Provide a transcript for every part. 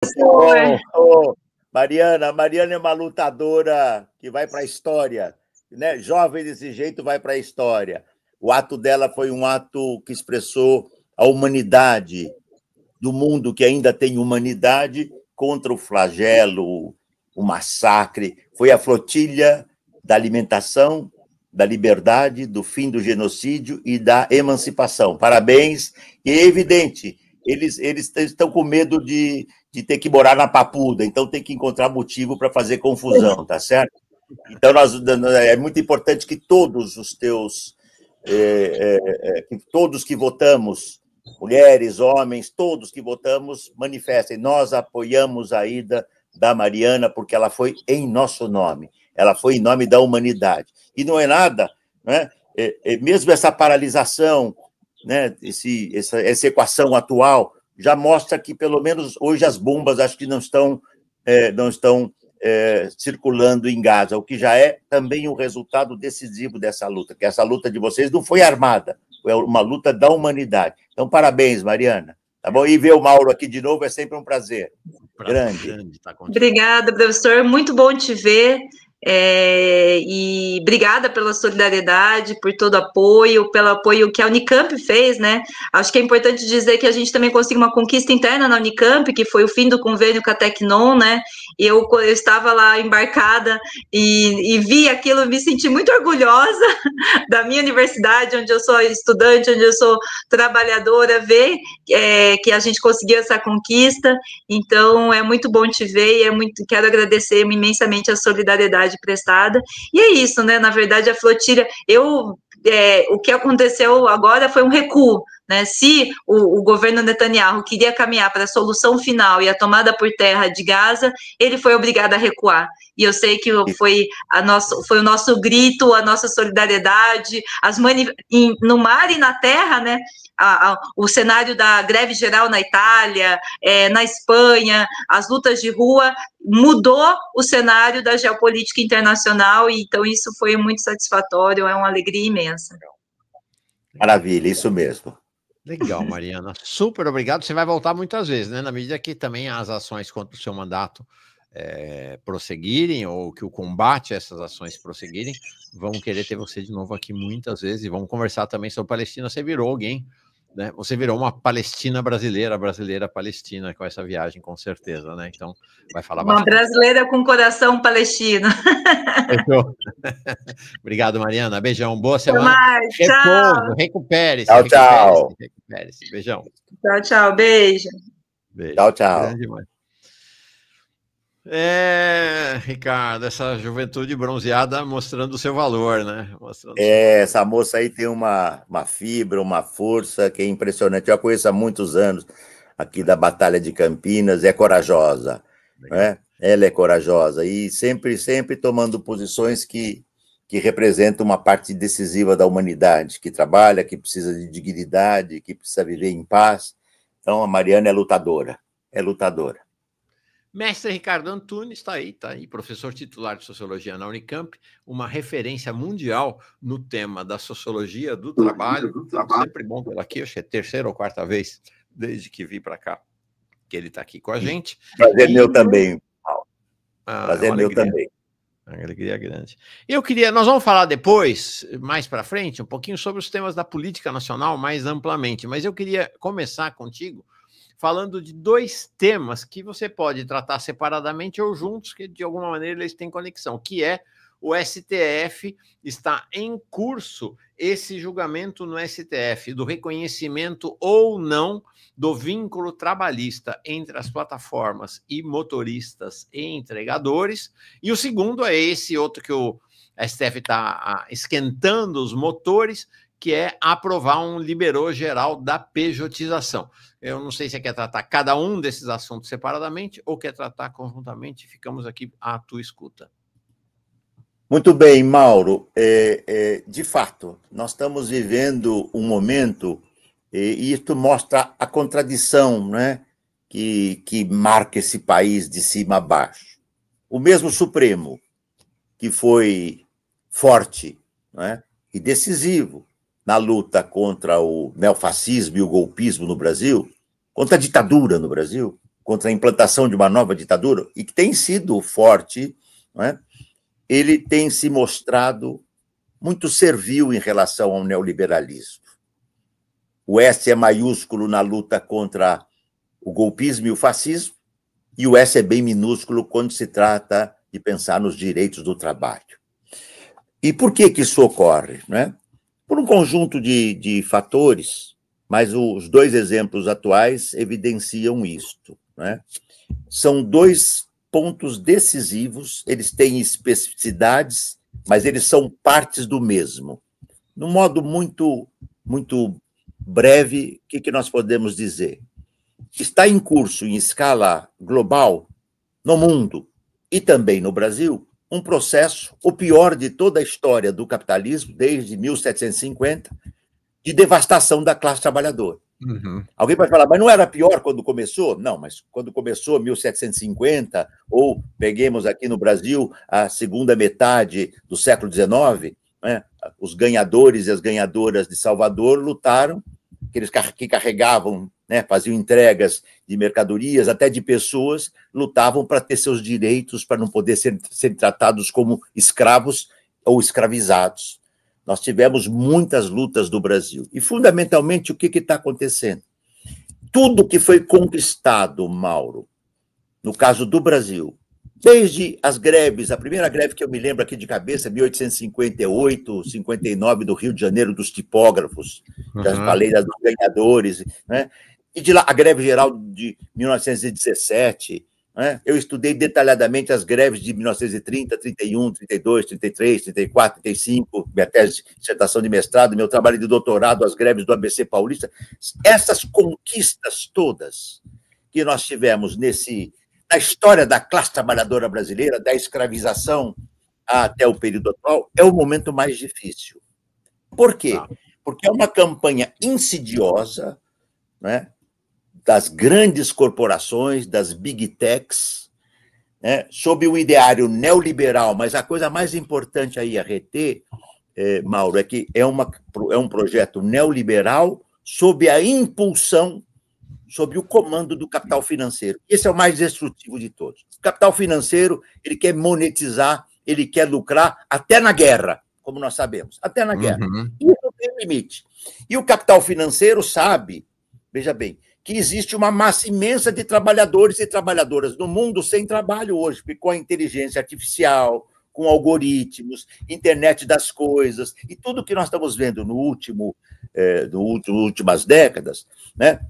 professor. Mariana, Mariana é uma lutadora que vai para a história, né? Jovem desse jeito vai para a história. O ato dela foi um ato que expressou a humanidade do mundo que ainda tem humanidade contra o flagelo, o massacre. Foi a flotilha da alimentação, da liberdade, do fim do genocídio e da emancipação. Parabéns. E é evidente, eles estão com medo de ter que morar na Papuda, então tem que encontrar motivo para fazer confusão, tá certo? Então, é muito importante que todos os teus, todos que votamos, mulheres, homens, todos que votamos, manifestem. Nós apoiamos a ida da Mariana porque ela foi em nosso nome, ela foi em nome da humanidade. E não é nada, né? Mesmo essa paralisação, né? Essa equação atual já mostra que, pelo menos hoje, as bombas acho que não estão circulando em Gaza, o que já é também um resultado decisivo dessa luta, que essa luta de vocês não foi armada, foi uma luta da humanidade. Então, parabéns, Mariana. Tá bom? E ver o Mauro aqui de novo é sempre um prazer. Grande. Obrigada, professor. Muito bom te ver. E obrigada pela solidariedade, por todo apoio, pelo apoio que a Unicamp fez, né? Acho que é importante dizer que a gente também conseguiu uma conquista interna na Unicamp, que foi o fim do convênio com a Tecnon, né? E eu estava lá embarcada e vi aquilo, me senti muito orgulhosa da minha universidade, onde eu sou estudante, onde eu sou trabalhadora, ver que a gente conseguiu essa conquista. Então, é muito bom te ver e quero agradecer imensamente a solidariedade prestada. E é isso, né? Na verdade, a flotilha, o que aconteceu agora foi um recuo, né? Se o governo Netanyahu queria caminhar para a solução final e a tomada por terra de Gaza, ele foi obrigado a recuar. E eu sei que foi o nosso grito, a nossa solidariedade, no mar e na terra, né? O cenário da greve geral na Itália, na Espanha, as lutas de rua, mudou o cenário da geopolítica internacional, e então isso foi muito satisfatório, é uma alegria imensa. Maravilha, isso mesmo. Legal, Mariana. Super obrigado. Você vai voltar muitas vezes, né? Na medida que também as ações contra o seu mandato prosseguirem, ou que o combate a essas ações prosseguirem, vamos querer ter você de novo aqui muitas vezes, e vamos conversar também sobre Palestina. Você virou alguém, né? Você virou uma Palestina brasileira, brasileira palestina com essa viagem, com certeza, né? Então, vai falar bastante. Uma brasileira com coração palestino. Obrigado, Mariana. Beijão, boa semana. Mais, tchau. Recupere-se. Tchau, tchau. Recupere-se. Beijão. Tchau, tchau. Beijo. Tchau, tchau. Ricardo, essa juventude bronzeada mostrando o seu valor, né? Essa moça aí tem uma fibra, uma força que é impressionante. Eu a conheço há muitos anos, aqui da Batalha de Campinas, é corajosa, né? Ela é corajosa e sempre tomando posições que representam uma parte decisiva da humanidade, que trabalha, que precisa de dignidade, que precisa viver em paz. Então, a Mariana é lutadora. Mestre Ricardo Antunes está aí, professor titular de Sociologia na Unicamp, uma referência mundial no tema da sociologia do trabalho. Sempre bom pelo aqui, acho que é a terceira ou quarta vez desde que vim para cá que ele está aqui com a gente. Prazer meu também. Prazer meu também. Uma alegria grande. Nós vamos falar depois, mais para frente, um pouquinho sobre os temas da política nacional mais amplamente, mas eu queria começar contigo falando de dois temas que você pode tratar separadamente ou juntos, que de alguma maneira eles têm conexão, que é o STF, está em curso esse julgamento no STF do reconhecimento ou não do vínculo trabalhista entre as plataformas e motoristas e entregadores, e o segundo é esse outro que o STF está esquentando os motores, que é aprovar um liberou geral da pejotização. Eu não sei se você quer tratar cada um desses assuntos separadamente ou quer tratar conjuntamente. Ficamos aqui à tua escuta. Muito bem, Mauro. De fato, nós estamos vivendo um momento, e isso mostra a contradição, né, que marca esse país de cima a baixo. O mesmo Supremo, que foi forte, né, e decisivo na luta contra o neofascismo e o golpismo no Brasil, contra a ditadura no Brasil, contra a implantação de uma nova ditadura, e que tem sido forte, não é? Ele tem se mostrado muito servil em relação ao neoliberalismo. O S é maiúsculo na luta contra o golpismo e o fascismo, e o S é bem minúsculo quando se trata de pensar nos direitos do trabalho. E por que isso ocorre? Né? Por um conjunto de fatores, mas os dois exemplos atuais evidenciam isto. Né? São dois pontos decisivos, eles têm especificidades, mas eles são partes do mesmo. De um modo muito breve, o que nós podemos dizer? Está em curso, em escala global, no mundo e também no Brasil, um processo, o pior de toda a história do capitalismo, desde 1750, de devastação da classe trabalhadora. Uhum. Alguém pode falar, mas não era pior quando começou? Não, mas quando começou 1750, ou peguemos aqui no Brasil a segunda metade do século XIX, né, os ganhadores e as ganhadoras de Salvador lutaram, aqueles que carregavam, né, faziam entregas de mercadorias, até de pessoas, lutavam para ter seus direitos, para não poder ser tratados como escravos ou escravizados. Nós tivemos muitas lutas no Brasil. E, fundamentalmente, o que está acontecendo? Tudo que foi conquistado, Mauro, no caso do Brasil, desde as greves, a primeira greve que eu me lembro aqui de cabeça, 1858, 59, do Rio de Janeiro, dos tipógrafos, já falei dos ganhadores, né? E de lá, a greve geral de 1917, né? Eu estudei detalhadamente as greves de 1930, 31, 32, 33, 34, 35, minha tese de dissertação de mestrado, meu trabalho de doutorado, as greves do ABC Paulista. Essas conquistas todas que nós tivemos na história da classe trabalhadora brasileira, da escravização até o período atual, é o momento mais difícil. Por quê? Porque é uma campanha insidiosa, né, das grandes corporações, das big techs, né, sob o ideário neoliberal, mas a coisa mais importante aí a reter, Mauro, é que é um projeto neoliberal sob a impulsão, sob o comando do capital financeiro. Esse é o mais destrutivo de todos. O capital financeiro, ele quer monetizar, ele quer lucrar até na guerra, como nós sabemos, até na guerra. Isso não tem limite. E o capital financeiro sabe, veja bem, que existe uma massa imensa de trabalhadores e trabalhadoras no mundo sem trabalho hoje, com a inteligência artificial, com algoritmos, internet das coisas, e tudo que nós estamos vendo últimas décadas, né?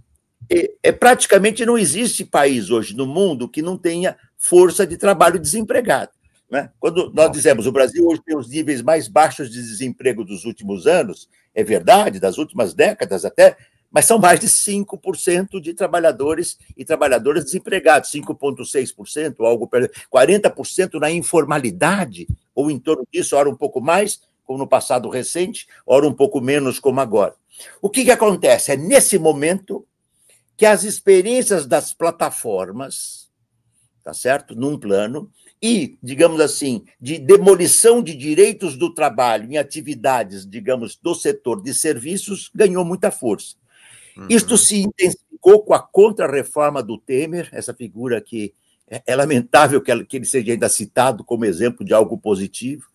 Praticamente não existe país hoje no mundo que não tenha força de trabalho desempregado. Né? Quando nós dizemos o Brasil hoje tem os níveis mais baixos de desemprego dos últimos anos, é verdade, das últimas décadas até, mas são mais de 5% de trabalhadores e trabalhadoras desempregados, 5,6%, algo 40% na informalidade, ou em torno disso, ora um pouco mais, como no passado recente, ora um pouco menos, como agora. O que acontece? É nesse momento que as experiências das plataformas, tá certo? Num plano, e, digamos assim, de demolição de direitos do trabalho em atividades, digamos, do setor de serviços, ganhou muita força. Isto se intensificou com a contra-reforma do Temer, essa figura que é lamentável que ele seja ainda citado como exemplo de algo positivo.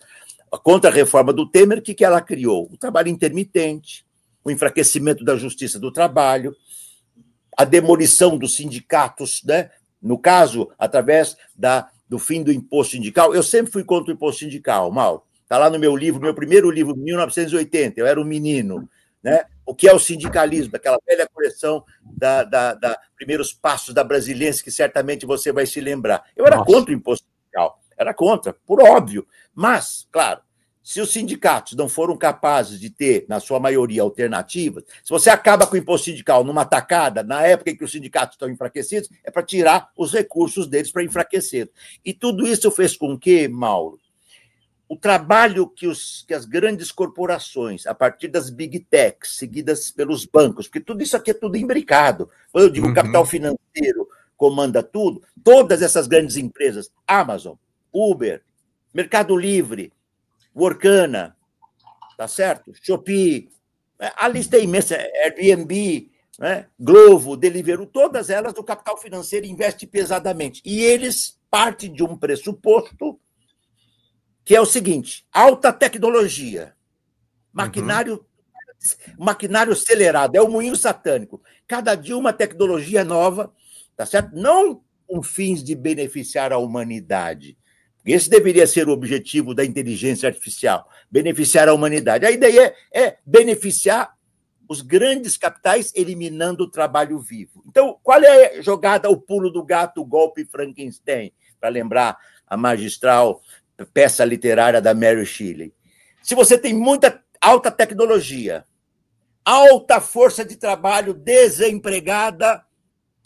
A contra-reforma do Temer, o que ela criou? O trabalho intermitente, o enfraquecimento da justiça do trabalho, a demolição dos sindicatos, né? No caso, através do fim do imposto sindical. Eu sempre fui contra o imposto sindical, Mauro. Está lá no meu livro, meu primeiro livro, 1980, eu era um menino. Né? O que é o sindicalismo, daquela velha coleção da Primeiros Passos da Brasiliense, que certamente você vai se lembrar. Eu era contra o imposto sindical, era contra, por óbvio. Mas, claro, se os sindicatos não foram capazes de ter, na sua maioria, alternativas, se você acaba com o imposto sindical numa tacada, na época em que os sindicatos estão enfraquecidos, é para tirar os recursos deles para enfraquecer. E tudo isso fez com que, Mauro, o trabalho que as grandes corporações, a partir das big techs, seguidas pelos bancos, porque tudo isso aqui é tudo imbricado. Quando eu digo capital financeiro comanda tudo, todas essas grandes empresas, Amazon, Uber, Mercado Livre, Workana, tá certo? Shopee, a lista é imensa, Airbnb, né? Glovo, Deliveroo, todas elas o capital financeiro investe pesadamente. E eles partem de um pressuposto que é o seguinte: alta tecnologia, maquinário acelerado, é o moinho satânico. Cada dia uma tecnologia nova, tá certo? Não com fins de beneficiar a humanidade. Esse deveria ser o objetivo da inteligência artificial, beneficiar a humanidade. A ideia é beneficiar os grandes capitais, eliminando o trabalho vivo. Então, qual é a jogada, o pulo do gato, o golpe Frankenstein? Para lembrar a magistral peça literária da Mary Shelley. Se você tem muita alta tecnologia, alta força de trabalho desempregada,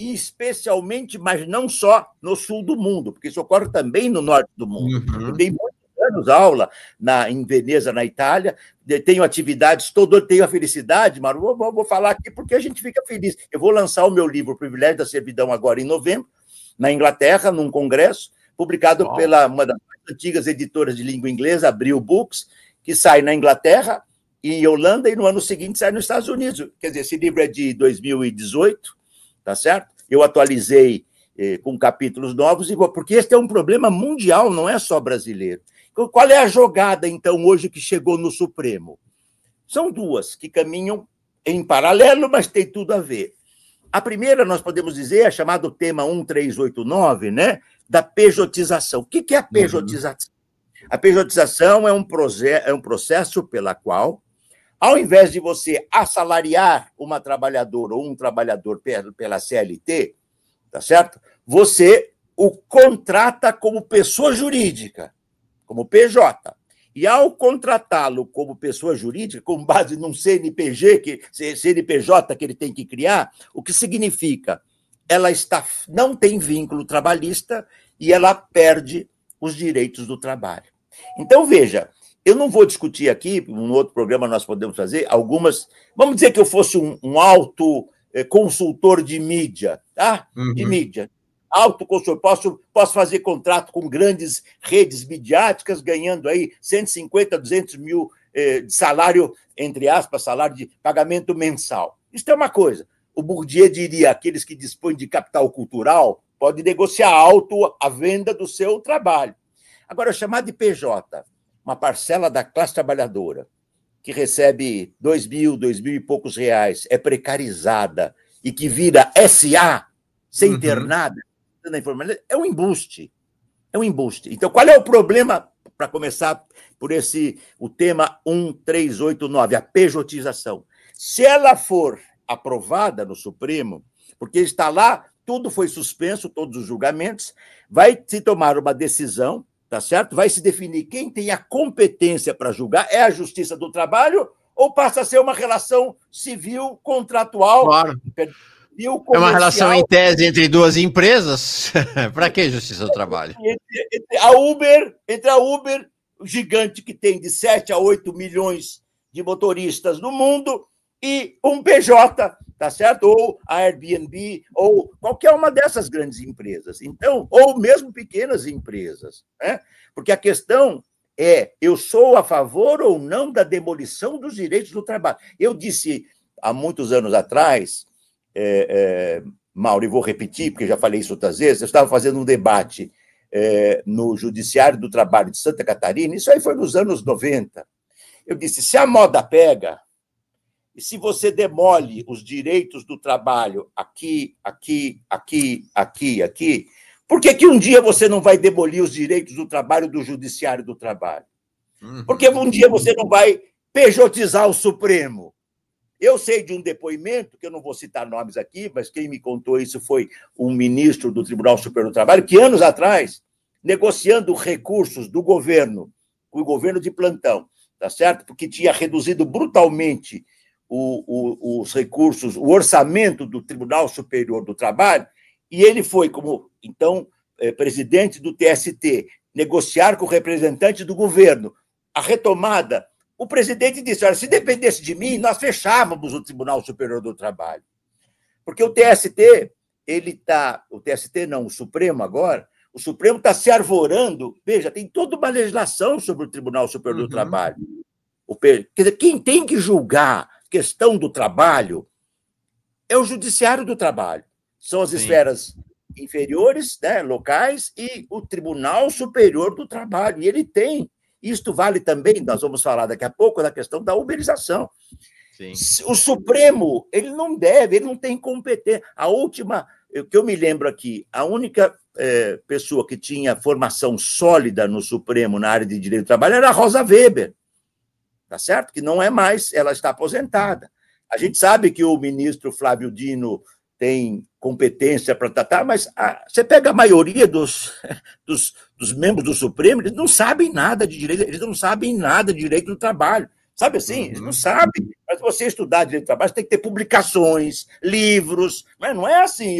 e especialmente, mas não só, no sul do mundo, porque isso ocorre também no norte do mundo. Eu dei muitos anos aula em Veneza, na Itália, tenho atividades, tenho a felicidade, mas vou falar aqui porque a gente fica feliz. Eu vou lançar o meu livro, O Privilégio da Servidão, agora em novembro, na Inglaterra, num congresso, publicado pela uma das mais antigas editoras de língua inglesa, Abril Books, que sai na Inglaterra, em Holanda, e no ano seguinte sai nos Estados Unidos. Quer dizer, esse livro é de 2018, tá certo? Eu atualizei com capítulos novos, porque este é um problema mundial, não é só brasileiro. Qual é a jogada, então, hoje que chegou no Supremo? São duas que caminham em paralelo, mas tem tudo a ver. A primeira, nós podemos dizer, é chamado tema 1389, né? Da pejotização. O que é a pejotização? A pejotização é um processo pela qual, ao invés de você assalariar uma trabalhadora ou um trabalhador pela CLT, tá certo? Você o contrata como pessoa jurídica, como PJ. E ao contratá-lo como pessoa jurídica, com base num CNPJ que ele tem que criar, o que significa? Ela não tem vínculo trabalhista e ela perde os direitos do trabalho. Então, veja, eu não vou discutir aqui, num outro programa nós podemos fazer algumas... Vamos dizer que eu fosse um alto consultor de mídia, tá? De mídia. Autoconsultor, posso fazer contrato com grandes redes midiáticas, ganhando aí 150, 200 mil de salário, entre aspas, salário de pagamento mensal. Isso é uma coisa. O Bourdieu diria, aqueles que dispõem de capital cultural podem negociar alto a venda do seu trabalho. Agora, chamar de PJ, uma parcela da classe trabalhadora, que recebe 2.000 e poucos reais, é precarizada e que vira SA, sem ter nada, na informalidade, é um embuste. É um embuste. Então, qual é o problema, para começar por o tema 1389, a pejotização? Se ela for aprovada no Supremo, porque está lá, tudo foi suspenso, todos os julgamentos, vai se tomar uma decisão, tá certo? Vai se definir quem tem a competência para julgar, é a Justiça do Trabalho, ou passa a ser uma relação civil contratual? Claro. É uma relação em tese entre duas empresas? Para que Justiça do Trabalho? Entre a Uber, o gigante que tem de 7 a 8 milhões de motoristas no mundo, e um PJ, tá certo? Ou a Airbnb, ou qualquer uma dessas grandes empresas. Então, ou mesmo pequenas empresas, né? Porque a questão é, eu sou a favor ou não da demolição dos direitos do trabalho. Eu disse há muitos anos atrás, Mauro, e vou repetir, porque já falei isso outras vezes, eu estava fazendo um debate no Judiciário do Trabalho de Santa Catarina, isso aí foi nos anos 90. Eu disse, se a moda pega, e se você demole os direitos do trabalho aqui, por que um dia você não vai demolir os direitos do trabalho do Judiciário do Trabalho? Por que um dia você não vai pejotizar o Supremo? Eu sei de um depoimento, que eu não vou citar nomes aqui, mas quem me contou isso foi um ministro do Tribunal Superior do Trabalho, que anos atrás, negociando recursos do governo, o governo de plantão, tá certo? Porque tinha reduzido brutalmente os recursos, o orçamento do Tribunal Superior do Trabalho, e ele foi, como, então, presidente do TST, negociar com o representante do governo a retomada. O presidente disse, olha, se dependesse de mim, nós fechávamos o Tribunal Superior do Trabalho. Porque o TST, o Supremo agora, o Supremo está se arvorando, veja, tem toda uma legislação sobre o Tribunal Superior do Trabalho. Quer dizer, quem tem que julgar questão do trabalho é o Judiciário do Trabalho. São as esferas inferiores, né, locais, e o Tribunal Superior do Trabalho. E ele tem. Isto vale também, nós vamos falar daqui a pouco, da questão da uberização. Sim. O Supremo, ele não tem competência. A última, que eu me lembro aqui, a única pessoa que tinha formação sólida no Supremo na área de direito do trabalho era a Rosa Weber, tá certo? Que não é mais, ela está aposentada. A gente sabe que o ministro Flávio Dino tem competência para tratar, mas você pega a maioria dos membros do Supremo, eles não sabem nada de direito, eles não sabem nada de direito do trabalho. Sabe assim? Eles não sabem. Mas você estudar direito do trabalho, você tem que ter publicações, livros. Mas não é assim,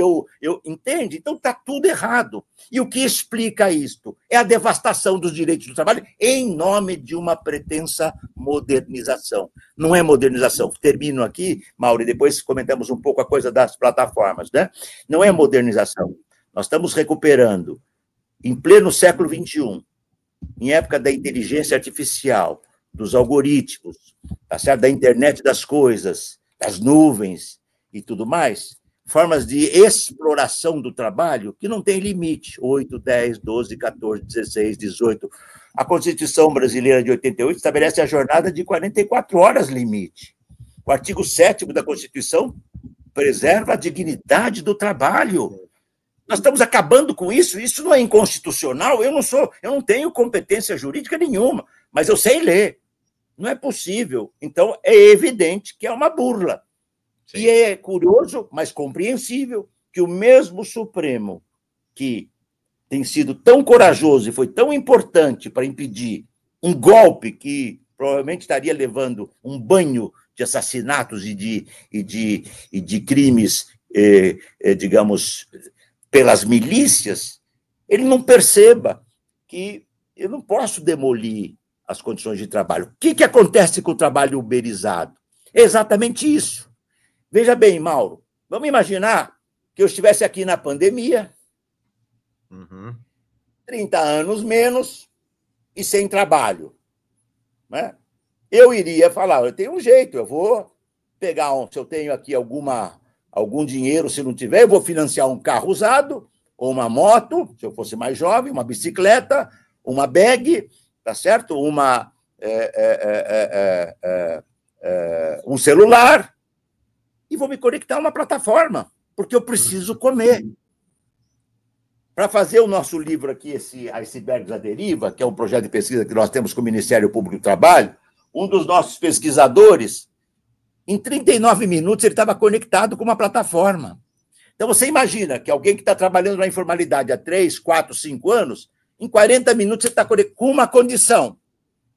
entende? Então está tudo errado. E o que explica isto? É a devastação dos direitos do trabalho em nome de uma pretensa modernização. Não é modernização. Termino aqui, Mauro, e depois comentamos um pouco a coisa das plataformas, né? Não é modernização. Nós estamos recuperando, em pleno século XXI, em época da inteligência artificial, dos algoritmos, tá certo? Da internet das coisas, das nuvens e tudo mais, formas de exploração do trabalho que não tem limite, 8, 10, 12, 14, 16, 18. A Constituição Brasileira de 88 estabelece a jornada de 44 horas limite. O artigo 7º da Constituição preserva a dignidade do trabalho. Nós estamos acabando com isso, isso não é inconstitucional, eu não tenho competência jurídica nenhuma, mas eu sei ler. Não é possível. Então, é evidente que é uma burla. Sim. E é curioso, mas compreensível, que o mesmo Supremo, que tem sido tão corajoso e foi tão importante para impedir um golpe que provavelmente estaria levando um banho de assassinatos e de crimes, digamos, pelas milícias, ele não perceba que eu não posso demolir as condições de trabalho. O que acontece com o trabalho uberizado? É exatamente isso. Veja bem, Mauro, vamos imaginar que eu estivesse aqui na pandemia, 30 anos menos e sem trabalho. Né? Eu iria falar, eu tenho um jeito, eu vou pegar, se eu tenho aqui algum dinheiro, se não tiver, eu vou financiar um carro usado, ou uma moto, se eu fosse mais jovem, uma bicicleta, uma bag, tá certo? Um celular, e vou me conectar a uma plataforma, porque eu preciso comer. Para fazer o nosso livro aqui, esse Icebergs à Deriva, que é um projeto de pesquisa que nós temos com o Ministério Público do Trabalho, um dos nossos pesquisadores, em 39 minutos, ele estava conectado com uma plataforma. Então, você imagina que alguém que está trabalhando na informalidade há 3, 4, 5 anos, em 40 minutos você está com uma condição.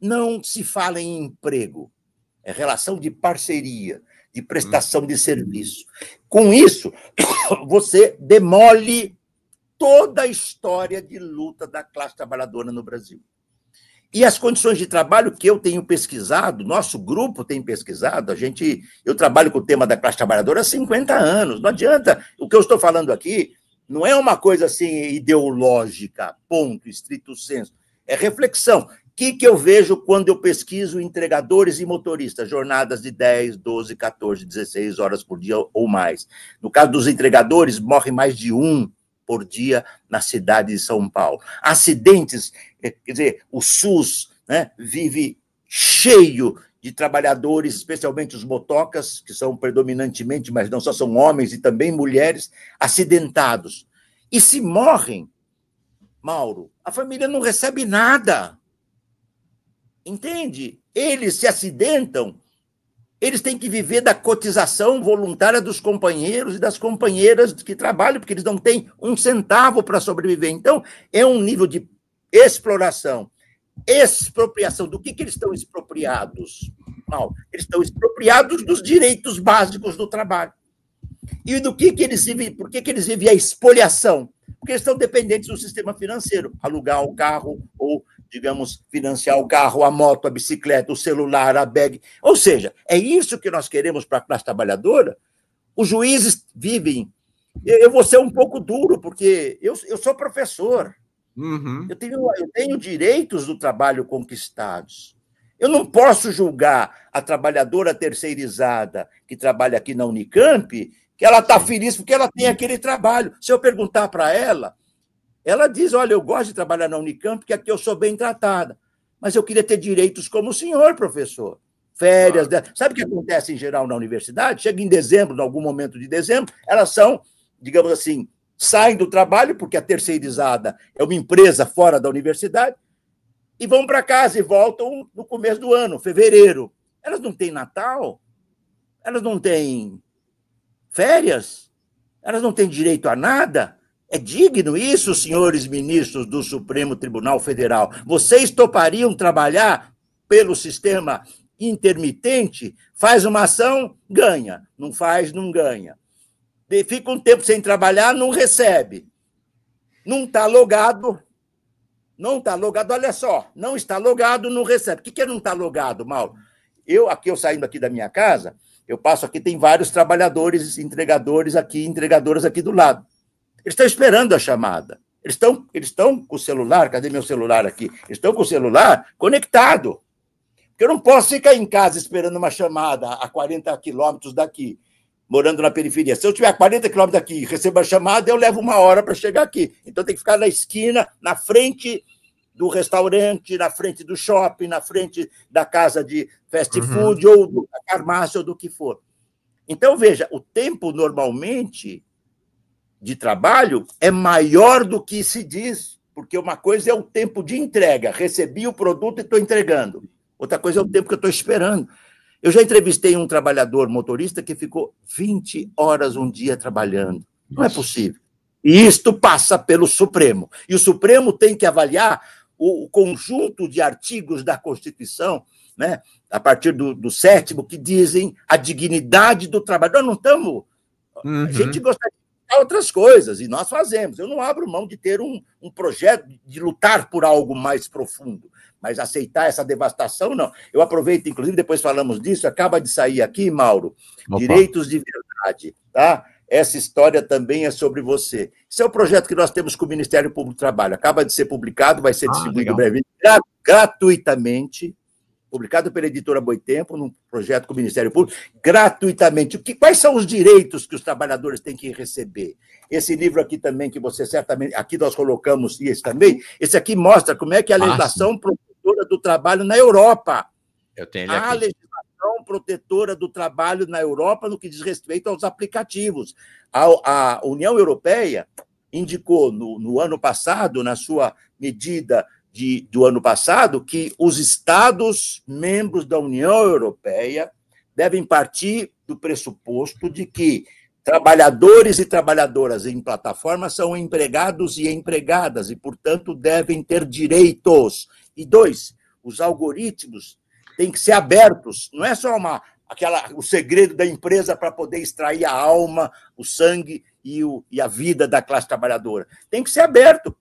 Não se fala em emprego. É relação de parceria, de prestação de serviço. Com isso, você demole toda a história de luta da classe trabalhadora no Brasil. E as condições de trabalho que eu tenho pesquisado, nosso grupo tem pesquisado, eu trabalho com o tema da classe trabalhadora há 50 anos. Não adianta, o que eu estou falando aqui não é uma coisa assim ideológica, ponto, estrito senso. É reflexão. O que eu vejo quando eu pesquiso entregadores e motoristas, jornadas de 10, 12, 14, 16 horas por dia ou mais. No caso dos entregadores, morre mais de um por dia na cidade de São Paulo. Acidentes, quer dizer, o SUS, né, vive cheio de trabalhadores, especialmente os motocas, que são predominantemente, mas não só são homens e também mulheres, acidentados. E se morrem, Mauro, a família não recebe nada. Entende? Eles se acidentam, eles têm que viver da cotização voluntária dos companheiros e das companheiras que trabalham, porque eles não têm um centavo para sobreviver. Então, é um nível de exploração, expropriação. Do que eles estão expropriados? Mal, eles estão expropriados dos direitos básicos do trabalho. E do que eles vivem? Por que eles vivem a expoliação? Porque eles estão dependentes do sistema financeiro, alugar o carro ou, digamos, financiar o carro, a moto, a bicicleta, o celular, a bag. Ou seja, é isso que nós queremos para a classe trabalhadora. Os juízes vivem... Eu vou ser um pouco duro, porque eu sou professor. Eu tenho direitos do trabalho conquistados. Eu não posso julgar a trabalhadora terceirizada que trabalha aqui na Unicamp, que ela está feliz porque ela tem aquele trabalho. Se eu perguntar para ela, ela diz, olha, eu gosto de trabalhar na Unicamp porque aqui eu sou bem tratada, mas eu queria ter direitos como o senhor, professor. Férias. Sabe o que acontece em geral na universidade? Chega em dezembro, em algum momento de dezembro, elas são, digamos assim, saem do trabalho, porque a terceirizada é uma empresa fora da universidade, e vão para casa e voltam no começo do ano, fevereiro. Elas não têm Natal, elas não têm férias, elas não têm direito a nada. É digno isso, senhores ministros do Supremo Tribunal Federal? Vocês topariam trabalhar pelo sistema intermitente? Faz uma ação, ganha. Não faz, não ganha. Fica um tempo sem trabalhar, não recebe. Não está logado. Não está logado, olha só. Não está logado, não recebe. O que é não está logado, Mauro? Eu saindo aqui da minha casa, eu passo aqui, tem vários trabalhadores, entregadores aqui, entregadoras aqui do lado. Eles estão esperando a chamada. Eles estão com o celular, cadê meu celular aqui? Eles estão com o celular conectado. Porque eu não posso ficar em casa esperando uma chamada a 40 quilômetros daqui, morando na periferia. Se eu estiver a 40 quilômetros daqui e recebo a chamada, eu levo 1 hora para chegar aqui. Então tem que ficar na esquina, na frente do restaurante, na frente do shopping, na frente da casa de fast food ou da farmácia ou do que for. Então, veja, o tempo normalmente de trabalho é maior do que se diz, porque uma coisa é o tempo de entrega, recebi o produto e estou entregando. Outra coisa é o tempo que eu estou esperando. Eu já entrevistei um trabalhador motorista que ficou 20 horas um dia trabalhando. Não é possível. E isto passa pelo Supremo. E o Supremo tem que avaliar o conjunto de artigos da Constituição, né, a partir do 7º, que dizem a dignidade do trabalho. Nós não estamos... A gente gostaria de outras coisas, e nós fazemos. Eu não abro mão de ter um projeto de lutar por algo mais profundo, mas aceitar essa devastação, não. Eu aproveito, inclusive, depois falamos disso, acaba de sair aqui, Mauro, Opa. Direitos de Verdade, tá? Essa história também é sobre você. Esse é o projeto que nós temos com o Ministério Público do Trabalho. Acaba de ser publicado, vai ser distribuído brevemente, gratuitamente, publicado pela editora Boitempo, num projeto com o Ministério Público, gratuitamente. Quais são os direitos que os trabalhadores têm que receber? Esse livro aqui também, que você certamente... Aqui nós colocamos, e esse também, esse aqui mostra como é que é a legislação protetora do trabalho na Europa. Eu tenho ele aqui. A legislação protetora do trabalho na Europa no que diz respeito aos aplicativos. A União Europeia indicou no ano passado, na sua medida do ano passado, que os Estados membros da União Europeia devem partir do pressuposto de que trabalhadores e trabalhadoras em plataformas são empregados e empregadas e, portanto, devem ter direitos. E 2, os algoritmos têm que ser abertos, não é só o segredo da empresa para poder extrair a alma, o sangue e a vida da classe trabalhadora. Tem que ser aberto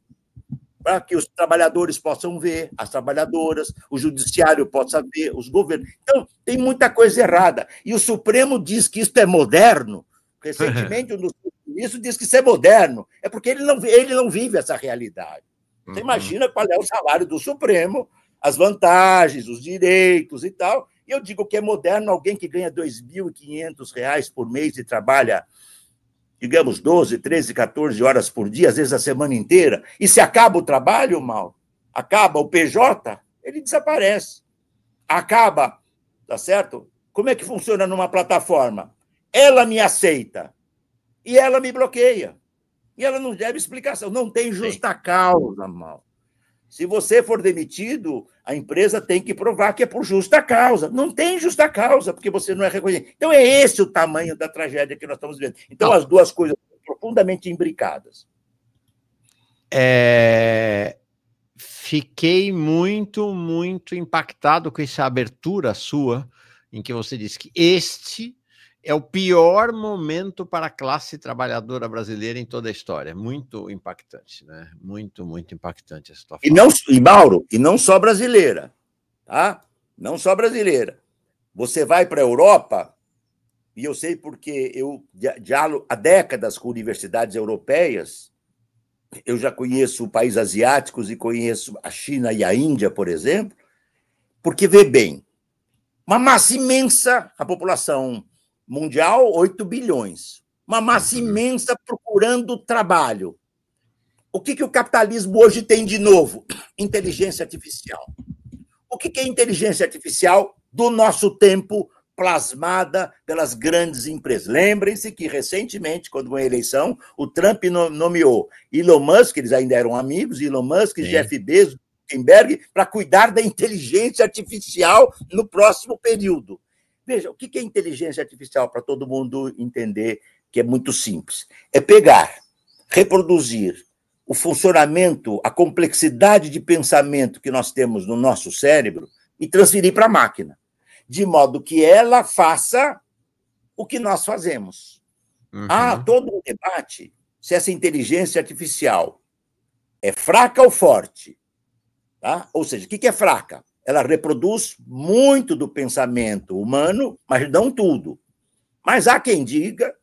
para que os trabalhadores possam ver, as trabalhadoras, o judiciário possa ver, os governos. Então, tem muita coisa errada. E o Supremo diz que isso é moderno. Recentemente, o ministro disse que isso é moderno. É porque ele não vive essa realidade. Você imagina qual é o salário do Supremo, as vantagens, os direitos e tal. E eu digo que é moderno alguém que ganha R$ 2.500 por mês e trabalha, digamos, 12, 13, 14 horas por dia, às vezes a semana inteira, e se acaba o trabalho, mal, acaba o PJ, ele desaparece. Acaba, tá certo? Como é que funciona numa plataforma? Ela me aceita e ela me bloqueia. E ela não deve explicação. Não tem justa causa, mal. Se você for demitido, a empresa tem que provar que é por justa causa. Não tem justa causa, porque você não é reconhecido. Então, é esse o tamanho da tragédia que nós estamos vendo. Então, as duas coisas profundamente imbricadas. Fiquei muito, muito impactado com essa abertura sua, em que você disse que este é o pior momento para a classe trabalhadora brasileira em toda a história. Muito impactante, né? Muito, muito impactante essa situação. Mauro, e não só brasileira, tá? Não só brasileira. Você vai para a Europa, e eu sei porque eu dialogo há décadas com universidades europeias, eu já conheço países asiáticos e conheço a China e a Índia, por exemplo, porque, vê bem, uma massa imensa, a população mundial, 8 bilhões. uma massa imensa procurando trabalho. O que o capitalismo hoje tem de novo? Inteligência artificial. O que é inteligência artificial do nosso tempo, plasmada pelas grandes empresas? Lembrem-se que, recentemente, quando foi a eleição, o Trump nomeou Elon Musk, eles ainda eram amigos, Elon Musk, sim, Jeff Bezos, Zuckerberg, para cuidar da inteligência artificial no próximo período. Veja, o que é inteligência artificial, para todo mundo entender que é muito simples? É pegar, reproduzir o funcionamento, a complexidade de pensamento que nós temos no nosso cérebro e transferir para a máquina, de modo que ela faça o que nós fazemos. Há todo um debate se essa inteligência artificial é fraca ou forte. Tá? Ou seja, o que é fraca? Ela reproduz muito do pensamento humano, mas não tudo. Mas há quem diga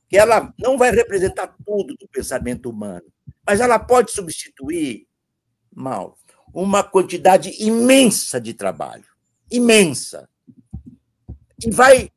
que ela não vai representar tudo do pensamento humano, mas ela pode substituir, Mauro, uma quantidade imensa de trabalho. Imensa. E vai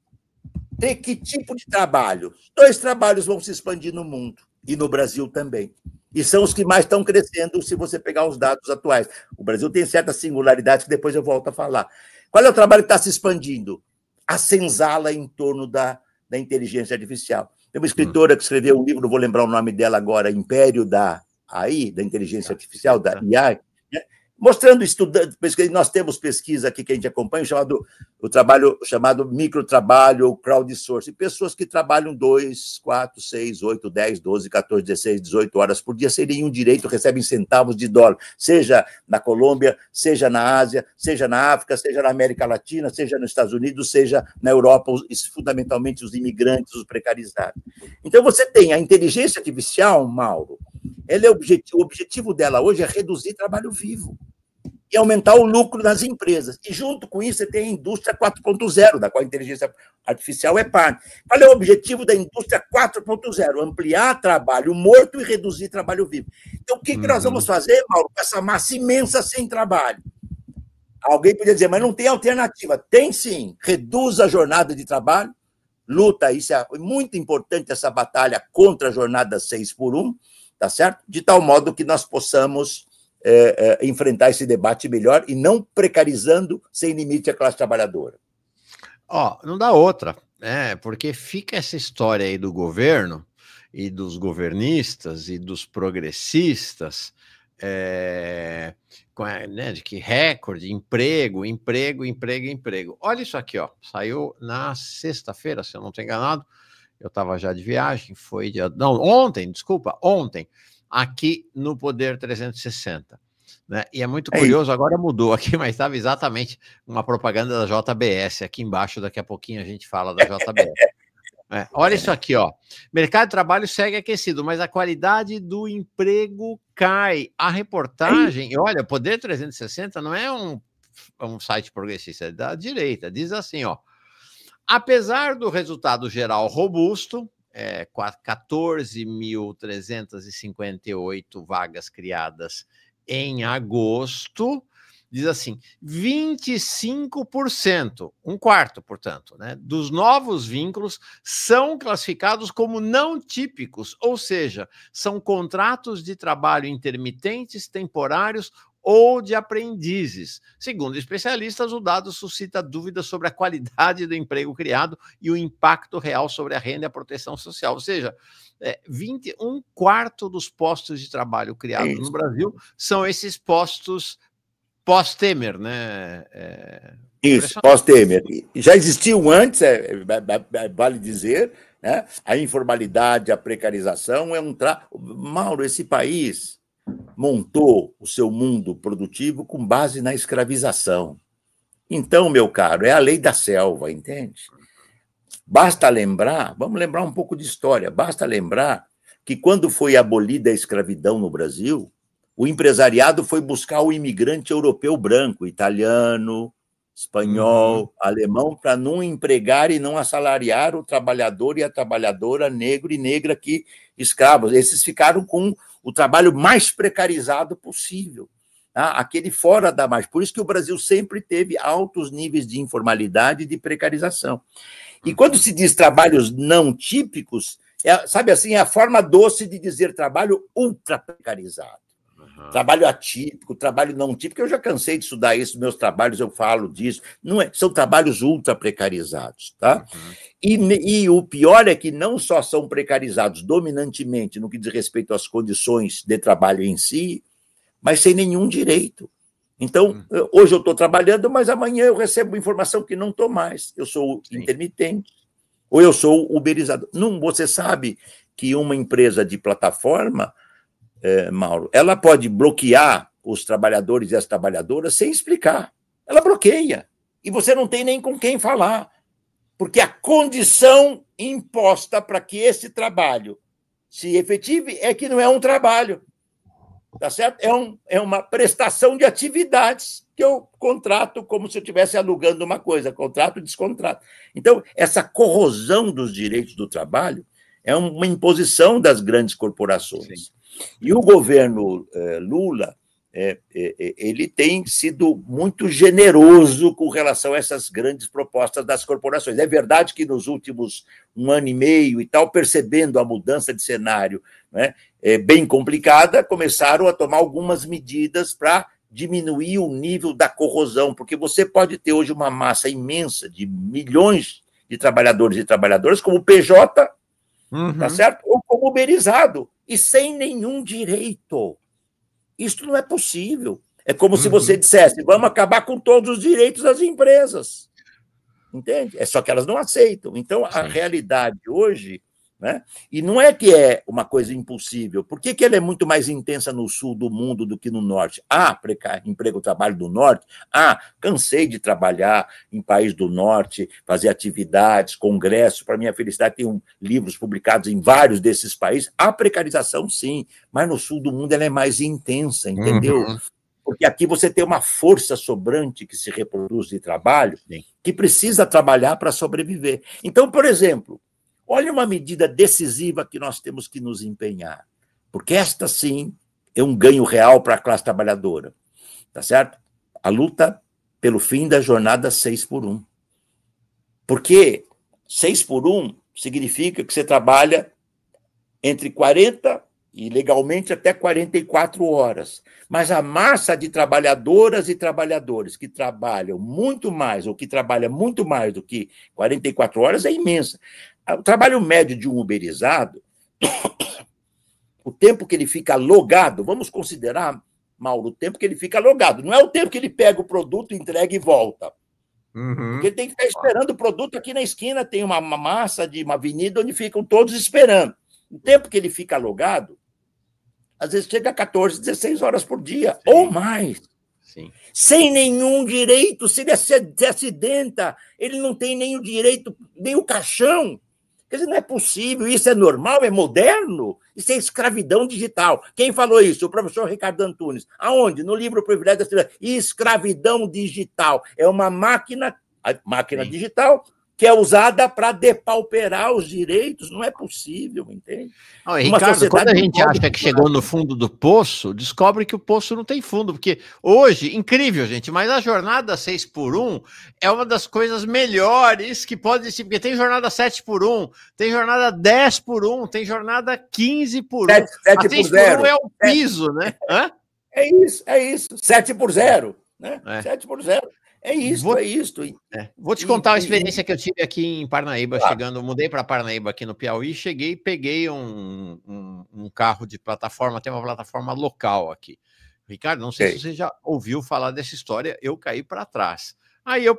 ter que tipo de trabalho? 2 trabalhos vão se expandir no mundo, e no Brasil também. E são os que mais estão crescendo, se você pegar os dados atuais. O Brasil tem certas singularidades que depois eu volto a falar. Qual é o trabalho que está se expandindo? A senzala em torno da inteligência artificial. Tem uma escritora que escreveu um livro, não vou lembrar o nome dela agora, Império da AI, da inteligência artificial, da IA, né? Mostrando, estudando, nós temos pesquisa aqui que a gente acompanha, o trabalho chamado microtrabalho ou crowdsourcing, pessoas que trabalham 2, 4, 6, 8, 10, 12, 14, 16, 18 horas por dia, sem nenhum direito, recebem centavos de dólar, seja na Colômbia, seja na Ásia, seja na África, seja na América Latina, seja nos Estados Unidos, seja na Europa, fundamentalmente os imigrantes, os precarizados. Então, você tem a inteligência artificial, Mauro, ela o objetivo dela hoje é reduzir trabalho vivo e aumentar o lucro das empresas. E, junto com isso, você tem a indústria 4.0, da qual a inteligência artificial é parte. Qual é o objetivo da indústria 4.0? Ampliar trabalho morto e reduzir trabalho vivo. Então, o que nós vamos fazer, Mauro, com essa massa imensa sem trabalho? Alguém podia dizer, mas não tem alternativa. Tem sim. Reduz a jornada de trabalho, luta, isso é muito importante, essa batalha contra a jornada 6x1, tá certo? De tal modo que nós possamos enfrentar esse debate melhor e não precarizando sem limite a classe trabalhadora. Não dá outra, né? Porque fica essa história aí do governo e dos governistas e dos progressistas, né, de que recorde, emprego. Olha isso aqui, saiu na sexta-feira, se eu não estou enganado, eu estava já de viagem, ontem, aqui no Poder 360. Né? E é muito curioso, agora mudou aqui, mas estava exatamente uma propaganda da JBS aqui embaixo, daqui a pouquinho a gente fala da JBS. Olha isso aqui, mercado de trabalho segue aquecido, mas a qualidade do emprego cai. A reportagem, olha, Poder 360 não é um site progressista, é da direita, diz assim, apesar do resultado geral robusto, 14.358 vagas criadas em agosto, diz assim, 25%, um quarto, portanto, né, dos novos vínculos são classificados como não típicos, ou seja, são contratos de trabalho intermitentes, temporários ou de aprendizes. Segundo especialistas, o dado suscita dúvidas sobre a qualidade do emprego criado e o impacto real sobre a renda e a proteção social. Ou seja, um quarto dos postos de trabalho criados no Brasil são esses postos pós-Temer, né? Isso, pós-Temer. Já existiu antes, vale dizer, né? A informalidade, a precarização Mauro, esse país montou o seu mundo produtivo com base na escravização. Então, meu caro, é a lei da selva, entende? Basta lembrar, vamos lembrar um pouco de história, basta lembrar que quando foi abolida a escravidão no Brasil, o empresariado foi buscar o imigrante europeu branco, italiano, espanhol, alemão, para não empregar e não assalariar o trabalhador e a trabalhadora negro e negra aqui, escravos. Esses ficaram com o trabalho mais precarizado possível. aquele fora da margem. Por isso que o Brasil sempre teve altos níveis de informalidade e de precarização. E quando se diz trabalhos não típicos, sabe assim, é a forma doce de dizer trabalho ultra precarizado. Trabalho atípico, trabalho não típico, eu já cansei de estudar isso, meus trabalhos eu falo disso, não é, são trabalhos ultra precarizados, tá? E o pior é que não só são precarizados dominantemente no que diz respeito às condições de trabalho em si, mas sem nenhum direito. Então, hoje eu estou trabalhando, mas amanhã eu recebo informação que não estou mais, eu sou intermitente, ou eu sou uberizado. Não, você sabe que uma empresa de plataforma, Mauro, ela pode bloquear os trabalhadores e as trabalhadoras sem explicar. Ela bloqueia. E você não tem nem com quem falar. Porque a condição imposta para que esse trabalho se efetive é que não é um trabalho. Tá certo? É uma prestação de atividades que eu contrato como se eu estivesse alugando uma coisa, contrato e descontrato. Então, essa corrosão dos direitos do trabalho é uma imposição das grandes corporações. Sim. E o governo Lula, ele tem sido muito generoso com relação a essas grandes propostas das corporações. É verdade que nos últimos 1 ano e meio e tal, percebendo a mudança de cenário, né, bem complicada, começaram a tomar algumas medidas para diminuir o nível da corrosão, porque você pode ter hoje uma massa imensa de milhões de trabalhadores e trabalhadoras como PJ, tá certo? Ou como uberizado, e sem nenhum direito. Isso não é possível. É como se você dissesse, vamos acabar com todos os direitos das empresas. Entende? É só que elas não aceitam. Então, a realidade hoje, né? E não é que é uma coisa impossível. Por que ela é muito mais intensa no sul do mundo do que no norte? Emprego, trabalho do norte. Cansei de trabalhar em país do norte, fazer atividades, congressos. Para minha felicidade, tem livros publicados em vários desses países. Há precarização, sim, mas no sul do mundo ela é mais intensa, entendeu? Porque aqui você tem uma força sobrante que se reproduz de trabalho, que precisa trabalhar para sobreviver. Então, por exemplo, olha uma medida decisiva que nós temos que nos empenhar, porque esta, sim, é um ganho real para a classe trabalhadora, tá certo? A luta pelo fim da jornada 6x1. Porque 6x1 significa que você trabalha entre 40 e, legalmente, até 44 horas. Mas a massa de trabalhadoras e trabalhadores que trabalham muito mais, ou que trabalham muito mais do que 44 horas, é imensa. O trabalho médio de um uberizado, o tempo que ele fica logado, vamos considerar, Mauro, o tempo que ele fica logado, não é o tempo que ele pega o produto, entrega e volta. Porque ele tem que ficar esperando o produto aqui na esquina, tem uma massa de uma avenida onde ficam todos esperando. O tempo que ele fica logado, às vezes chega a 14, 16 horas por dia, ou mais. Sem nenhum direito, se ele se acidenta, ele não tem nenhum direito, nem o caixão. Quer dizer, não é possível, isso é normal, é moderno, isso é escravidão digital. Quem falou isso? O professor Ricardo Antunes. Aonde? No livro Privilégio da Cidadania. Escravidão digital. É uma máquina digital que é usada para depauperar os direitos. Não é possível, entende? Ricardo, quando a gente acha que chegou no fundo do poço, descobre que o poço não tem fundo, porque hoje, incrível, gente, mas a jornada 6x1 é uma das coisas melhores que pode existir, porque tem jornada 7x1, tem jornada 10x1, tem jornada 15x1. 7 por 0 é o piso, né? É isso. 7x0, né? 7x0. É isso. Vou te contar a experiência que eu tive aqui em Parnaíba, mudei para Parnaíba aqui no Piauí, cheguei, peguei um carro de plataforma, tem uma plataforma local aqui. Ricardo, não sei se você já ouviu falar dessa história, eu caí para trás. Aí eu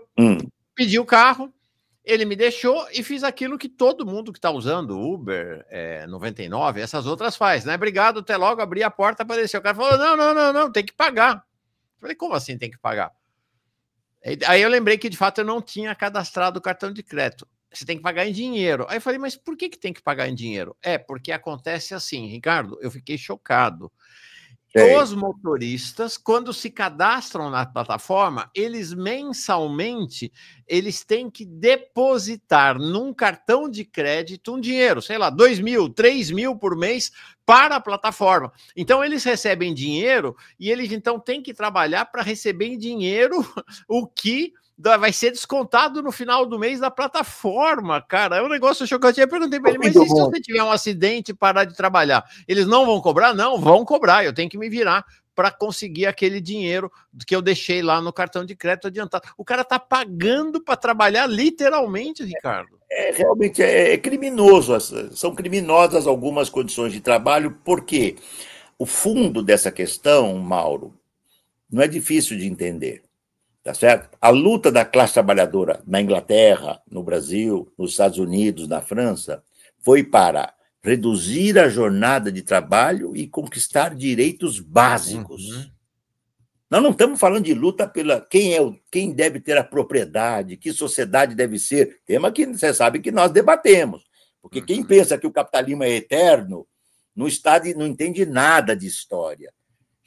pedi o carro, ele me deixou e fiz aquilo que todo mundo que está usando Uber, 99, essas outras faz, né? Obrigado, até logo, abri a porta, apareceu. O cara falou, não, tem que pagar. Eu falei, como assim tem que pagar? Aí eu lembrei que, de fato, eu não tinha cadastrado o cartão de crédito. Você tem que pagar em dinheiro. Aí eu falei, mas por que tem que pagar em dinheiro? Porque acontece assim, Ricardo, eu fiquei chocado. os motoristas, quando se cadastram na plataforma, eles mensalmente, eles têm que depositar num cartão de crédito um dinheiro, sei lá, 2 mil, 3 mil por mês para a plataforma. Então, eles recebem dinheiro e eles, então, têm que trabalhar para receber em dinheiro o que vai ser descontado no final do mês da plataforma, cara. É um negócio chocante. Eu perguntei para ele, mas e se você tiver um acidente e parar de trabalhar? Eles não vão cobrar? Não, vão cobrar. Eu tenho que me virar para conseguir aquele dinheiro que eu deixei lá no cartão de crédito adiantado. O cara tá pagando para trabalhar literalmente, Ricardo. Realmente é criminoso. São criminosas algumas condições de trabalho, porque o fundo dessa questão, Mauro, não é difícil de entender. Tá certo? A luta da classe trabalhadora na Inglaterra, no Brasil, nos Estados Unidos, na França, foi para reduzir a jornada de trabalho e conquistar direitos básicos. Uhum. Nós não estamos falando de luta pela quem deve ter a propriedade, que sociedade deve ser, tema que você sabe que nós debatemos. Porque quem pensa que o capitalismo é eterno não entende nada de história.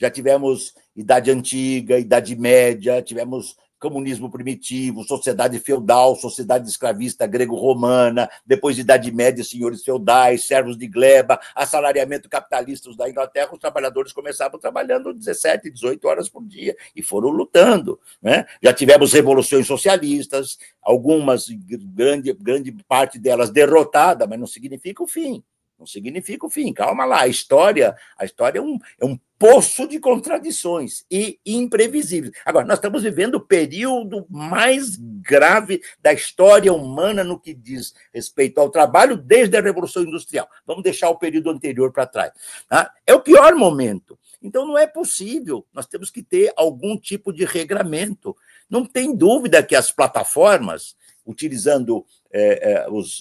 Já tivemos Idade Antiga, Idade Média, tivemos comunismo primitivo, sociedade feudal, sociedade escravista grego-romana, depois Idade Média, senhores feudais, servos de gleba, assalariamento capitalista da Inglaterra, os trabalhadores começavam trabalhando 17, 18 horas por dia e foram lutando. Né? Já tivemos revoluções socialistas, algumas, grande parte delas derrotada, mas não significa o fim. Não significa o fim. Calma lá. A história é um poço de contradições e imprevisíveis. Agora, nós estamos vivendo o período mais grave da história humana no que diz respeito ao trabalho desde a Revolução Industrial. Vamos deixar o período anterior para trás. Tá? É o pior momento. Então, não é possível. Nós temos que ter algum tipo de regramento. Não tem dúvida que as plataformas, utilizando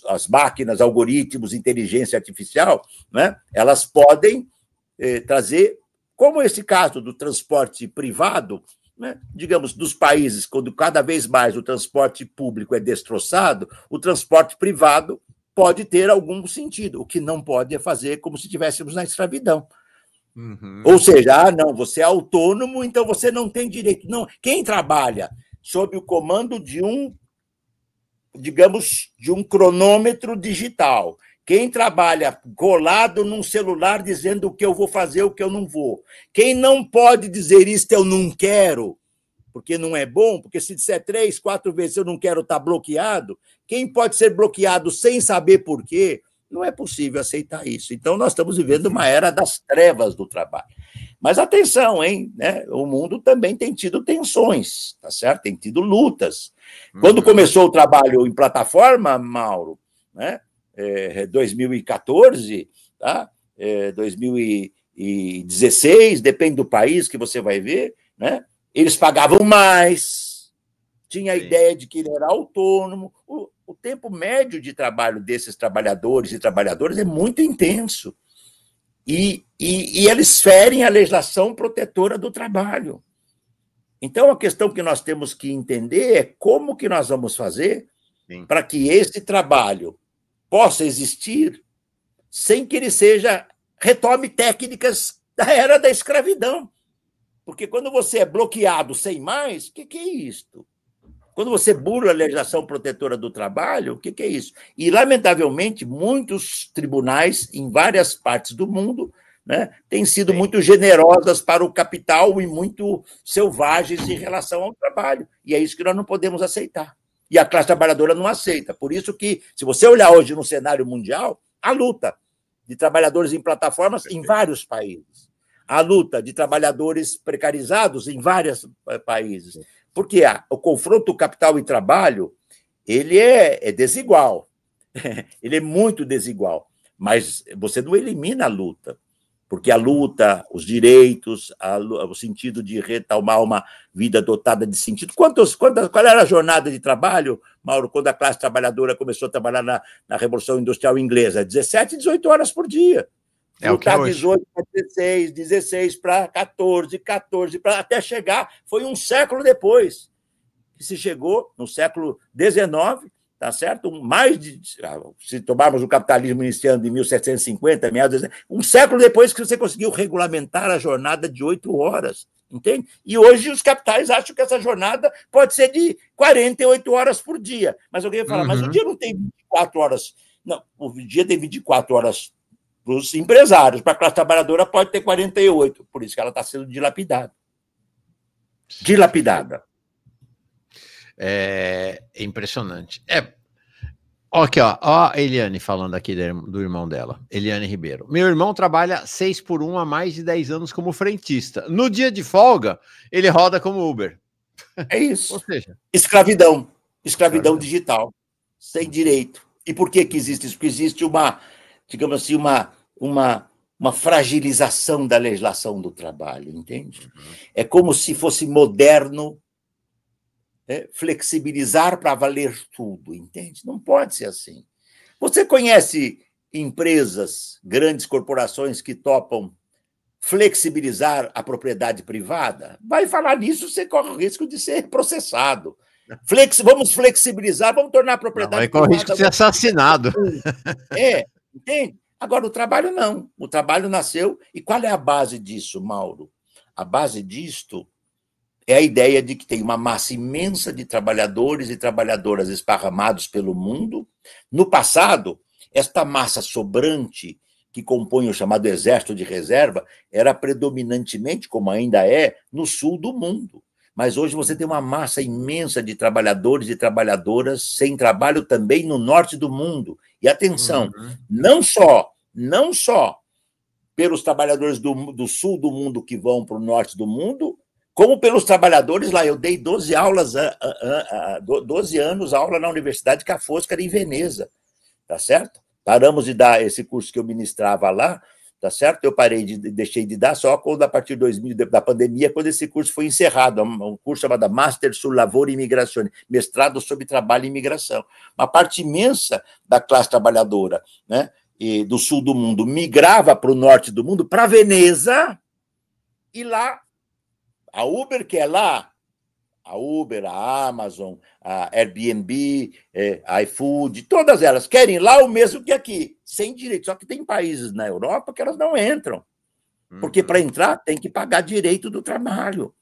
as máquinas, algoritmos, inteligência artificial, né, elas podem trazer, como esse caso do transporte privado, né, digamos, dos países, quando cada vez mais o transporte público é destroçado, o transporte privado pode ter algum sentido. O que não pode é fazer como se estivéssemos na escravidão. Uhum. Ou seja, não, você é autônomo, então você não tem direito. Não, quem trabalha sob o comando de de um cronômetro digital, quem trabalha colado num celular dizendo o que eu vou fazer, o que eu não vou, quem não pode dizer isto eu não quero, porque não é bom, porque se disser 3, 4 vezes eu não quero, está bloqueado, quem pode ser bloqueado sem saber por quê, não é possível aceitar isso. Então, nós estamos vivendo uma era das trevas do trabalho. Mas atenção, hein? Né? O mundo também tem tido tensões, tá certo? Tem tido lutas. Quando começou o trabalho em plataforma, Mauro, né? 2014, tá? 2016, depende do país que você vai ver, né? Eles pagavam mais, tinha a ideia de que ele era autônomo. O tempo médio de trabalho desses trabalhadores e trabalhadoras é muito intenso. E eles ferem a legislação protetora do trabalho. Então, a questão que nós temos que entender é como que nós vamos fazer para que esse trabalho possa existir sem que ele retome técnicas da era da escravidão. Porque quando você é bloqueado sem mais, o que é isto? Quando você burla a legislação protetora do trabalho, o que é isso? E, lamentavelmente, muitos tribunais, em várias partes do mundo, né, têm sido muito generosas para o capital e muito selvagens em relação ao trabalho. E é isso que nós não podemos aceitar. E a classe trabalhadora não aceita. Por isso que, se você olhar hoje no cenário mundial, a luta de trabalhadores em plataformas em vários países. A luta de trabalhadores precarizados em vários países. Porque o confronto capital e trabalho, ele é desigual. Ele é muito desigual. Mas você não elimina a luta. Porque a luta, os direitos, o sentido de retomar uma vida dotada de sentido. Qual era a jornada de trabalho, Mauro, quando a classe trabalhadora começou a trabalhar na Revolução Industrial Inglesa? 17, 18 horas por dia. Lutar 18 para 16, 16 para 14, 14 para até chegar, foi um século depois que se chegou, no século XIX, tá certo? Se tomarmos o capitalismo iniciando em 1750, um século depois que você conseguiu regulamentar a jornada de 8 horas, entende? E hoje os capitais acham que essa jornada pode ser de 48 horas por dia. Mas alguém vai falar, mas o dia não tem 24 horas. Não, o dia tem 24 horas para os empresários, para a classe trabalhadora pode ter 48, por isso que ela está sendo dilapidada. Dilapidada. É impressionante. Aqui, ó, a Eliane falando aqui do irmão dela, Eliane Ribeiro. Meu irmão trabalha 6x1 há mais de 10 anos como frentista. No dia de folga, ele roda como Uber. É isso. Ou seja, escravidão digital, sem direito. E por que existe isso? Porque existe uma, digamos assim, uma fragilização da legislação do trabalho, entende? É como se fosse moderno flexibilizar para valer tudo, entende? Não pode ser assim. Você conhece empresas, grandes corporações que topam flexibilizar a propriedade privada? Vai falar nisso, você corre o risco de ser processado. Vamos flexibilizar, vamos tornar a propriedade privada... Vai correr o risco de ser assassinado. Entende? Agora, o trabalho não. O trabalho nasceu... E qual é a base disso, Mauro? A base disto é a ideia de que tem uma massa imensa de trabalhadores e trabalhadoras esparramados pelo mundo. No passado, esta massa sobrante, que compõe o chamado exército de reserva, era predominantemente, como ainda é, no sul do mundo. Mas hoje você tem uma massa imensa de trabalhadores e trabalhadoras sem trabalho também no norte do mundo. E atenção, não só pelos trabalhadores do sul do mundo que vão para o norte do mundo, como pelos trabalhadores lá. Eu dei 12 anos aula na Universidade Ca' Foscari, em Veneza, tá certo? Paramos de dar esse curso que eu ministrava lá, tá certo? Eu deixei de dar só quando, a partir de 2000, da pandemia, quando esse curso foi encerrado, um curso chamado Master sul Lavoro e Imigrazione, mestrado sobre trabalho e imigração. Uma parte imensa da classe trabalhadora, né, e do sul do mundo migrava para o norte do mundo, para Veneza, e lá, a Uber, que é lá, a Uber, a Amazon, a Airbnb, a iFood, todas elas querem lá o mesmo que aqui, sem direito. Só que tem países na Europa que elas não entram, porque para entrar tem que pagar direito do trabalho.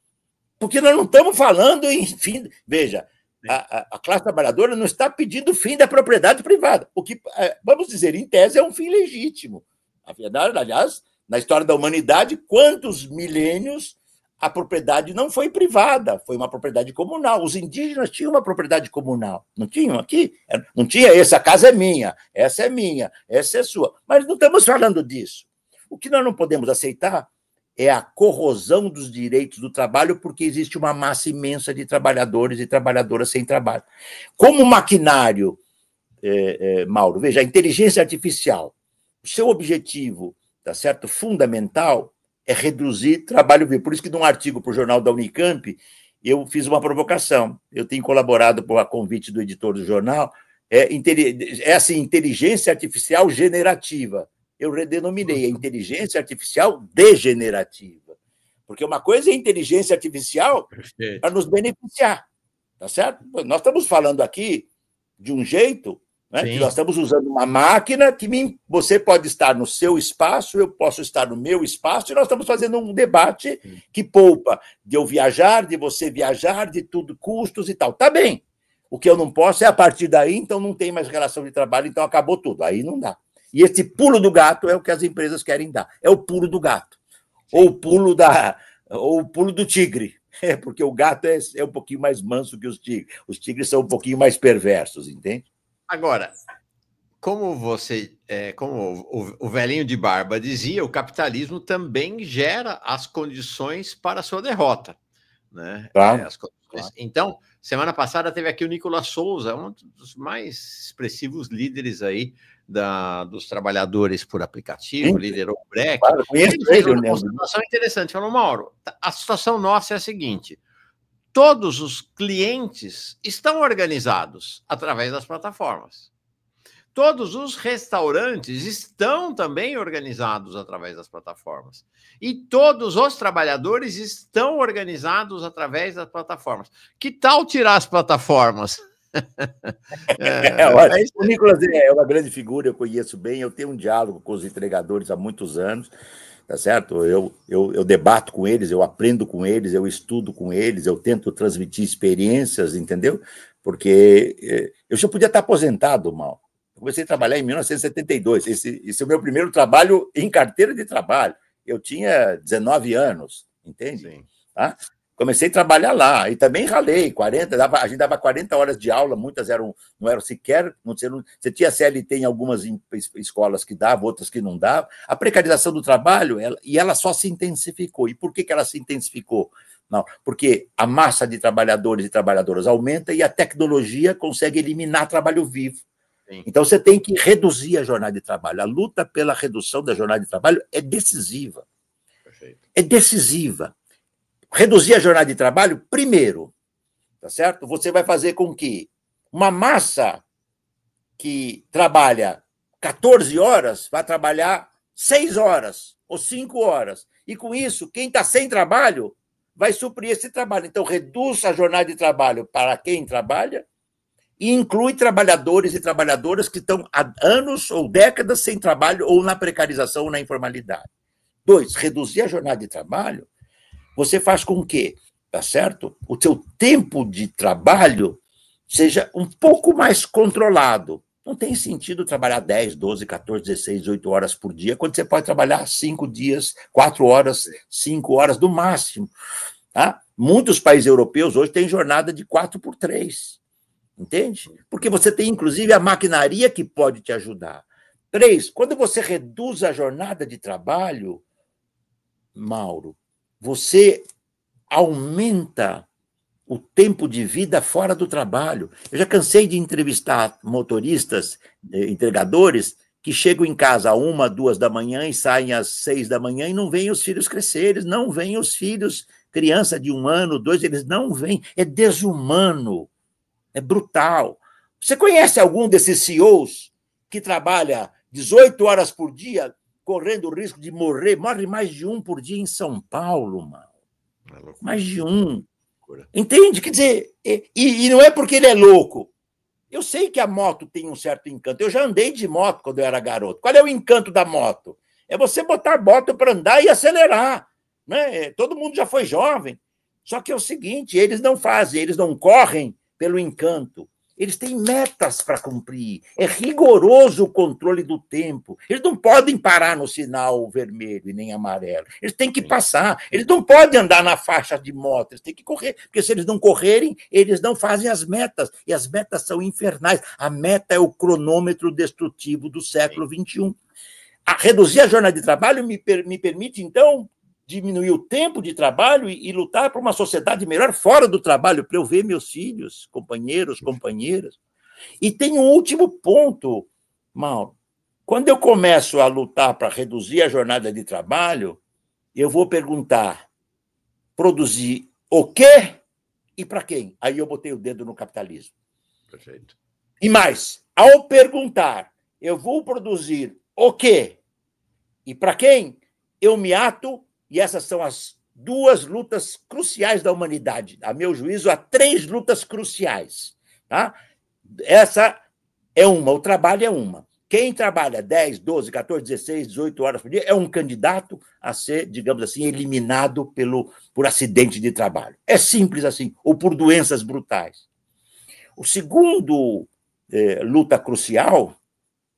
Porque nós não estamos falando em fim... Veja, a classe trabalhadora não está pedindo o fim da propriedade privada, o que, vamos dizer, em tese é um fim legítimo. Aliás, na história da humanidade, quantos milênios a propriedade não foi privada, foi uma propriedade comunal. Os indígenas tinham uma propriedade comunal, não tinham aqui? Não tinha, essa casa é minha, essa é sua. Mas não estamos falando disso. O que nós não podemos aceitar é a corrosão dos direitos do trabalho, porque existe uma massa imensa de trabalhadores e trabalhadoras sem trabalho. Como maquinário, Mauro, veja, a inteligência artificial, o seu objetivo, tá certo, fundamental, é reduzir trabalho vivo. Por isso que, num artigo para o jornal da Unicamp, eu fiz uma provocação. Eu tenho colaborado por a convite do editor do jornal, essa inteligência artificial generativa. Eu redenominei a inteligência artificial degenerativa. Porque uma coisa é a inteligência artificial para nos beneficiar, tá certo? Nós estamos falando aqui de um jeito... Que nós estamos usando uma máquina que você pode estar no seu espaço, eu posso estar no meu espaço, e nós estamos fazendo um debate que poupa de eu viajar, de você viajar, de tudo, custos e tal. Tá bem. O que eu não posso é a partir daí, então não tem mais relação de trabalho, então acabou tudo. Aí não dá. E esse pulo do gato é o que as empresas querem dar. É o pulo do gato. Ou o pulo do tigre. Porque o gato é um pouquinho mais manso que os tigres. Os tigres são um pouquinho mais perversos, entende? Agora, como o velhinho de barba dizia, o capitalismo também gera as condições para a sua derrota, né? Claro. Então, semana passada teve aqui o Nicolas Souza, um dos mais expressivos líderes aí dos trabalhadores por aplicativo, liderou o BREC. Claro, ele fez uma constatação interessante, falou, Mauro, a situação nossa é a seguinte: todos os clientes estão organizados através das plataformas. Todos os restaurantes estão também organizados através das plataformas. E todos os trabalhadores estão organizados através das plataformas. Que tal tirar as plataformas? Olha, o Nicolas é uma grande figura, eu conheço bem, eu tenho um diálogo com os entregadores há muitos anos, tá certo? Eu debato com eles, eu aprendo com eles, eu estudo com eles, eu tento transmitir experiências, entendeu? Porque eu já podia estar aposentado, mal. Eu comecei a trabalhar em 1972, esse é o meu primeiro trabalho em carteira de trabalho. Eu tinha 19 anos, entende? Sim. Tá? Comecei a trabalhar lá, e também ralei, a gente dava 40 horas de aula, muitas não eram sequer, você tinha CLT em algumas escolas que davam, outras que não davam. A precarização do trabalho, ela só se intensificou. E por que ela se intensificou? Não, porque a massa de trabalhadores e trabalhadoras aumenta e a tecnologia consegue eliminar trabalho vivo. Sim. Então, você tem que reduzir a jornada de trabalho. A luta pela redução da jornada de trabalho é decisiva. Perfeito. É decisiva. Reduzir a jornada de trabalho, primeiro, tá certo? Você vai fazer com que uma massa que trabalha 14 horas vai trabalhar 6 horas ou 5 horas. E, com isso, quem está sem trabalho vai suprir esse trabalho. Então, reduz a jornada de trabalho para quem trabalha e inclui trabalhadores e trabalhadoras que estão há anos ou décadas sem trabalho ou na precarização ou na informalidade. 2, reduzir a jornada de trabalho, você faz com que, tá certo? O seu tempo de trabalho seja um pouco mais controlado. Não tem sentido trabalhar 10, 12, 14, 16, 18 horas por dia, quando você pode trabalhar 5 dias, 4 horas, 5 horas no máximo. Tá? Muitos países europeus hoje têm jornada de 4x3. Entende? Porque você tem, inclusive, a maquinaria que pode te ajudar. 3, quando você reduz a jornada de trabalho, Mauro, você aumenta o tempo de vida fora do trabalho. Eu já cansei de entrevistar motoristas, entregadores, que chegam em casa às 1, 2 da manhã e saem às 6 da manhã e não veem os filhos crescer, eles não veem os filhos, criança de 1 ano, 2, eles não veem. É desumano, é brutal. Você conhece algum desses CEOs que trabalha 18 horas por dia, correndo o risco de morrer? Morre mais de 1 por dia em São Paulo, mano. Mais de 1. Entende? Quer dizer, e não é porque ele é louco. Eu sei que a moto tem um certo encanto. Eu já andei de moto quando eu era garoto. Qual é o encanto da moto? É você botar a moto para andar e acelerar. Né? Todo mundo já foi jovem. Só que é o seguinte, eles não fazem, eles não correm pelo encanto. Eles têm metas para cumprir. É rigoroso o controle do tempo. Eles não podem parar no sinal vermelho e nem amarelo. Eles têm que passar. Eles não podem andar na faixa de moto. Eles têm que correr. Porque se eles não correrem, eles não fazem as metas. E as metas são infernais. A meta é o cronômetro destrutivo do século XXI. Reduzir a jornada de trabalho me permite, então, diminuir o tempo de trabalho e lutar por uma sociedade melhor fora do trabalho, para eu ver meus filhos, companheiros, companheiras. E tem um último ponto, Mauro. Quando eu começo a lutar para reduzir a jornada de trabalho, eu vou perguntar, produzir o quê e para quem? Aí eu botei o dedo no capitalismo. Perfeito. E mais, ao perguntar, eu vou produzir o quê e para quem, eu me ato. E essas são as 2 lutas cruciais da humanidade. A meu juízo, há 3 lutas cruciais. Tá? Essa é uma, o trabalho é uma. Quem trabalha 10, 12, 14, 16, 18 horas por dia é um candidato a ser, digamos assim, eliminado por acidente de trabalho. É simples assim, ou por doenças brutais. O segundo luta crucial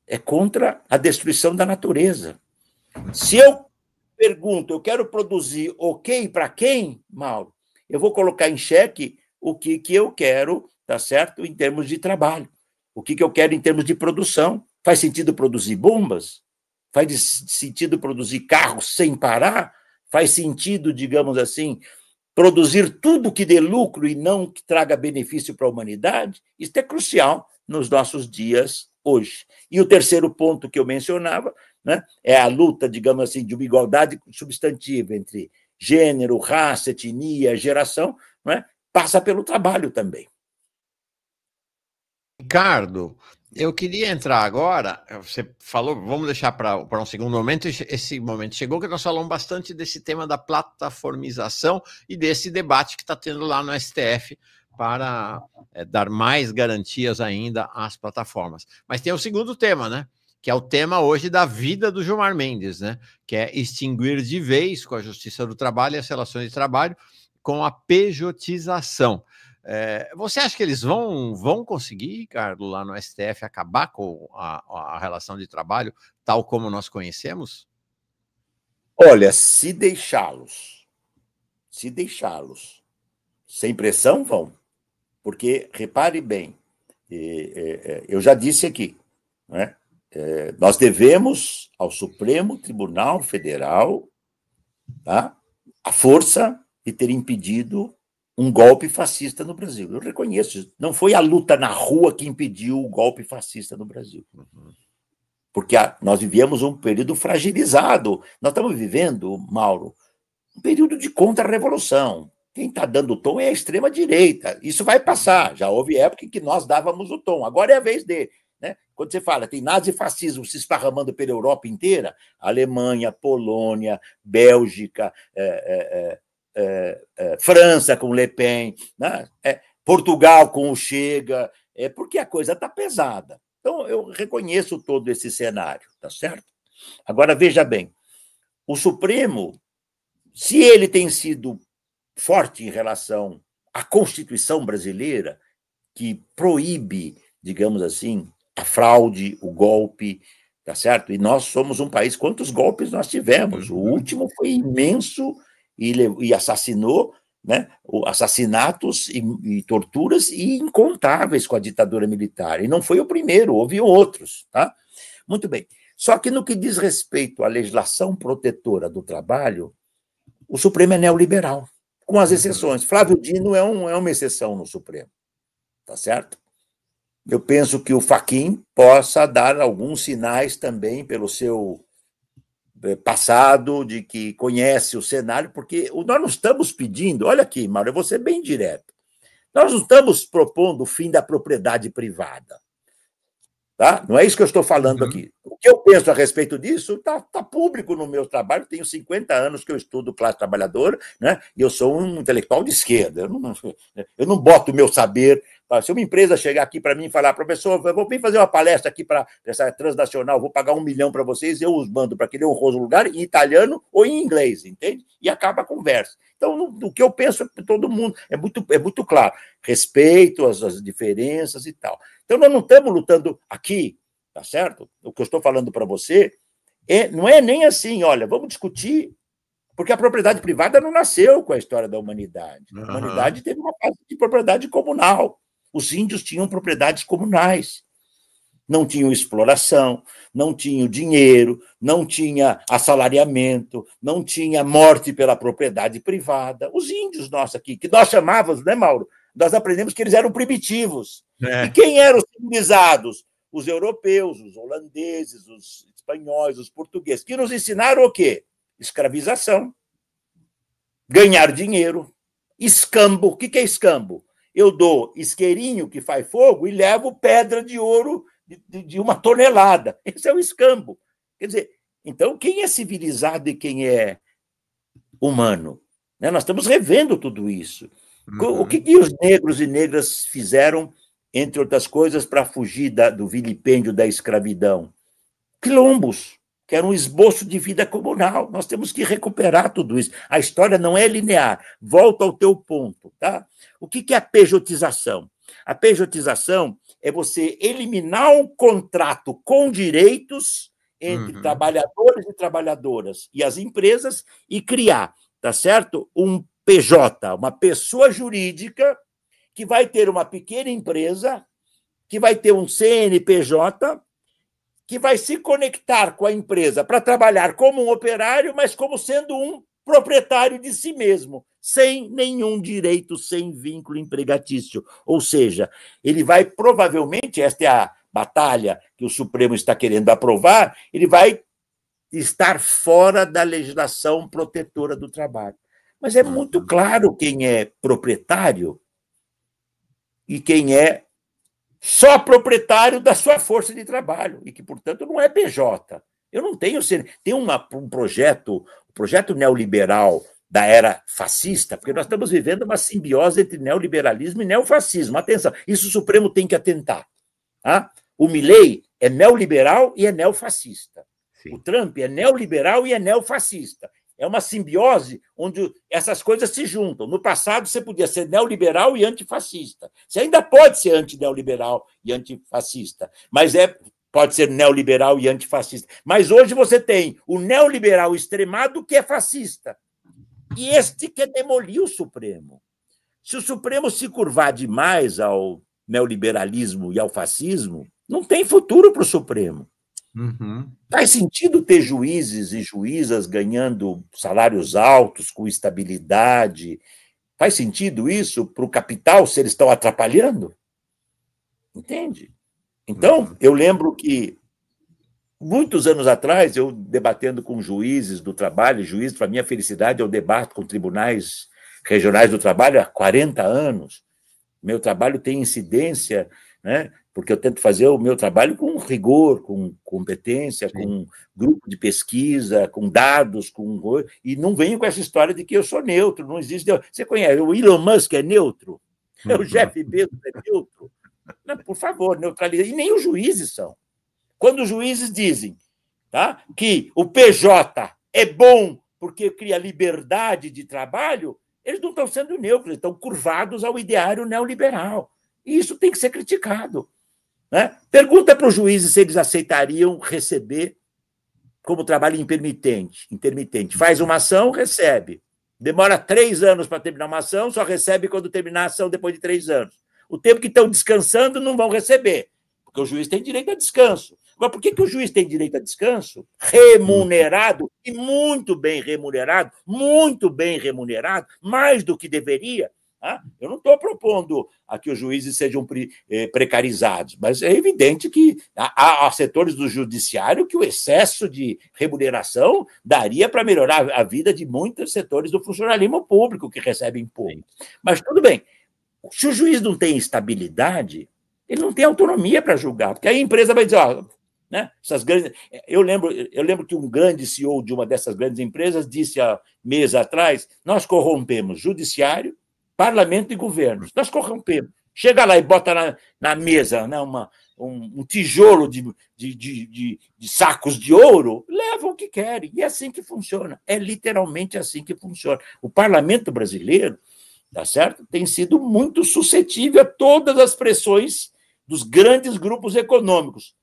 é contra a destruição da natureza. Se eu pergunto, eu quero produzir o quê e para quem, Mauro? Eu vou colocar em xeque o que eu quero, tá certo, em termos de trabalho. O que eu quero em termos de produção. Faz sentido produzir bombas? Faz sentido produzir carros sem parar? Faz sentido, digamos assim, produzir tudo que dê lucro e não que traga benefício para a humanidade? Isso é crucial nos nossos dias hoje. E o terceiro ponto que eu mencionava, né, é a luta, digamos assim, de uma igualdade substantiva entre gênero, raça, etnia, geração, né, passa pelo trabalho também. Ricardo, eu queria entrar agora, você falou, vamos deixar para um segundo momento, esse momento chegou que nós falamos bastante desse tema da plataformização e desse debate que está tendo lá no STF para dar mais garantias ainda às plataformas. Mas tem o segundo tema, né? Que é o tema hoje da vida do Gilmar Mendes, né? Que é extinguir de vez com a Justiça do Trabalho e as relações de trabalho com a pejotização. Você acha que eles vão conseguir, Carlos, lá no STF, acabar com a relação de trabalho tal como nós conhecemos? Olha, se deixá-los, sem pressão, vão. Porque, repare bem, eu já disse aqui, né? Nós devemos ao Supremo Tribunal Federal, tá, a força de ter impedido um golpe fascista no Brasil. Eu reconheço, não foi a luta na rua que impediu o golpe fascista no Brasil. Porque nós vivíamos um período fragilizado. Nós estamos vivendo, Mauro, um período de contra-revolução. Quem está dando o tom é a extrema-direita. Isso vai passar. Já houve época em que nós dávamos o tom. Agora é a vez dele. Né? Quando você fala, tem nazifascismo se esparramando pela Europa inteira, Alemanha, Polônia, Bélgica, França com Le Pen, né? Portugal com o Chega, porque a coisa está pesada. Então, eu reconheço todo esse cenário, tá certo? Agora, veja bem, o Supremo, se ele tem sido forte em relação à Constituição brasileira, que proíbe, digamos assim, a fraude, o golpe, tá certo? E nós somos um país, quantos golpes nós tivemos? O último foi imenso e assassinou, né, assassinatos e torturas incontáveis com a ditadura militar. E não foi o primeiro, houve outros. Tá? Muito bem. Só que no que diz respeito à legislação protetora do trabalho, o Supremo é neoliberal, com as exceções. Flávio Dino é uma exceção no Supremo. Tá certo? Eu penso que o Fachin possa dar alguns sinais também pelo seu passado, de que conhece o cenário, porque nós não estamos pedindo, olha aqui, Mauro, eu vou ser bem direto, nós não estamos propondo o fim da propriedade privada. Tá? Não é isso que eu estou falando aqui. O que eu penso a respeito disso está público no meu trabalho. Tenho 50 anos que eu estudo classe trabalhadora, né? E eu sou um intelectual de esquerda. Eu não boto o meu saber. Se uma empresa chegar aqui para mim e falar, professor, eu vou vir fazer uma palestra aqui para essa transnacional, vou pagar 1 milhão para vocês, eu os mando para aquele honroso lugar em italiano ou em inglês, entende? E acaba a conversa. Então, o que eu penso é todo mundo, é muito claro. Respeito as diferenças e tal. Então, nós não estamos lutando aqui, tá certo? O que eu estou falando para você não é nem assim, olha, vamos discutir, porque a propriedade privada não nasceu com a história da humanidade. A humanidade teve uma fase de propriedade comunal. Os índios tinham propriedades comunais. Não tinham exploração, não tinham dinheiro, não tinha assalariamento, não tinha morte pela propriedade privada. Os índios nossos aqui, que nós chamávamos, né, Mauro? Nós aprendemos que eles eram primitivos. E quem eram os civilizados? Os europeus, os holandeses, os espanhóis, os portugueses, que nos ensinaram o quê? Escravização, ganhar dinheiro, escambo. O que é escambo? Eu dou isqueirinho que faz fogo e levo pedra de ouro de 1 tonelada. Esse é o escambo. Quer dizer, então, quem é civilizado e quem é humano? Né? Nós estamos revendo tudo isso. O que os negros e negras fizeram, entre outras coisas, para fugir do vilipêndio da escravidão? Quilombos, que era um esboço de vida comunal. Nós temos que recuperar tudo isso. A história não é linear. Volta ao teu ponto. Tá? O que é a pejotização? A pejotização é você eliminar um contrato com direitos entre trabalhadores e trabalhadoras e as empresas e criar, tá certo? Um PJ, uma pessoa jurídica que vai ter uma pequena empresa, que vai ter um CNPJ, que vai se conectar com a empresa para trabalhar como um operário, mas como sendo um proprietário de si mesmo, sem nenhum direito, sem vínculo empregatício. Ou seja, ele vai provavelmente, esta é a batalha que o Supremo está querendo aprovar, ele vai estar fora da legislação protetora do trabalho. Mas é muito claro quem é proprietário e quem é só proprietário da sua força de trabalho, e que, portanto, não é PJ. Eu não tenho... Tem um projeto neoliberal da era fascista, porque nós estamos vivendo uma simbiose entre neoliberalismo e neofascismo. Atenção, isso o Supremo tem que atentar. Tá? O Milei é neoliberal e é neofascista. Sim. O Trump é neoliberal e é neofascista. É uma simbiose onde essas coisas se juntam. No passado, você podia ser neoliberal e antifascista. Você ainda pode ser antineoliberal e antifascista, mas pode ser neoliberal e antifascista. Mas hoje você tem o neoliberal extremado que é fascista. E este quer demolir o Supremo. Se o Supremo se curvar demais ao neoliberalismo e ao fascismo, não tem futuro para o Supremo. Uhum. Faz sentido ter juízes e juízas ganhando salários altos, com estabilidade? Faz sentido isso para o capital, se eles estão atrapalhando? Entende? Então, eu lembro que, muitos anos atrás, eu debatendo com juízes do trabalho, juízes, para minha felicidade, eu debato com tribunais regionais do trabalho há 40 anos. Meu trabalho tem incidência, né? Porque eu tento fazer o meu trabalho com rigor, com competência, sim, com grupo de pesquisa, com dados, e não venho com essa história de que eu sou neutro, não existe. Você conhece, o Elon Musk é neutro? O Jeff Bezos é neutro? Não, por favor, neutraliza. E nem os juízes são. Quando os juízes dizem, tá, que o PJ é bom porque cria liberdade de trabalho, eles não estão sendo neutros, eles estão curvados ao ideário neoliberal. E isso tem que ser criticado. Né? Pergunta para os juízes se eles aceitariam receber como trabalho intermitente. Faz uma ação, recebe. Demora 3 anos para terminar uma ação, só recebe quando terminar a ação depois de 3 anos. O tempo que estão descansando não vão receber, porque o juiz tem direito a descanso. Agora, por que o juiz tem direito a descanso? Remunerado, e muito bem remunerado, mais do que deveria. Tá? Eu não estou propondo a que os juízes sejam precarizados, mas é evidente que há setores do judiciário que o excesso de remuneração daria para melhorar a vida de muitos setores do funcionalismo público que recebem pouco. Mas tudo bem. Se o juiz não tem estabilidade, ele não tem autonomia para julgar, porque aí a empresa vai dizer, ó, né, essas grandes... eu lembro que um grande CEO de uma dessas grandes empresas disse há meses atrás, nós corrompemos judiciário, parlamento e governo. Nós corrompemos. Chega lá e bota na mesa, né, um tijolo de sacos de ouro, levam o que querem. E é assim que funciona. É literalmente assim que funciona. O parlamento brasileiro, tá certo? Tem sido muito suscetível a todas as pressões dos grandes grupos econômicos,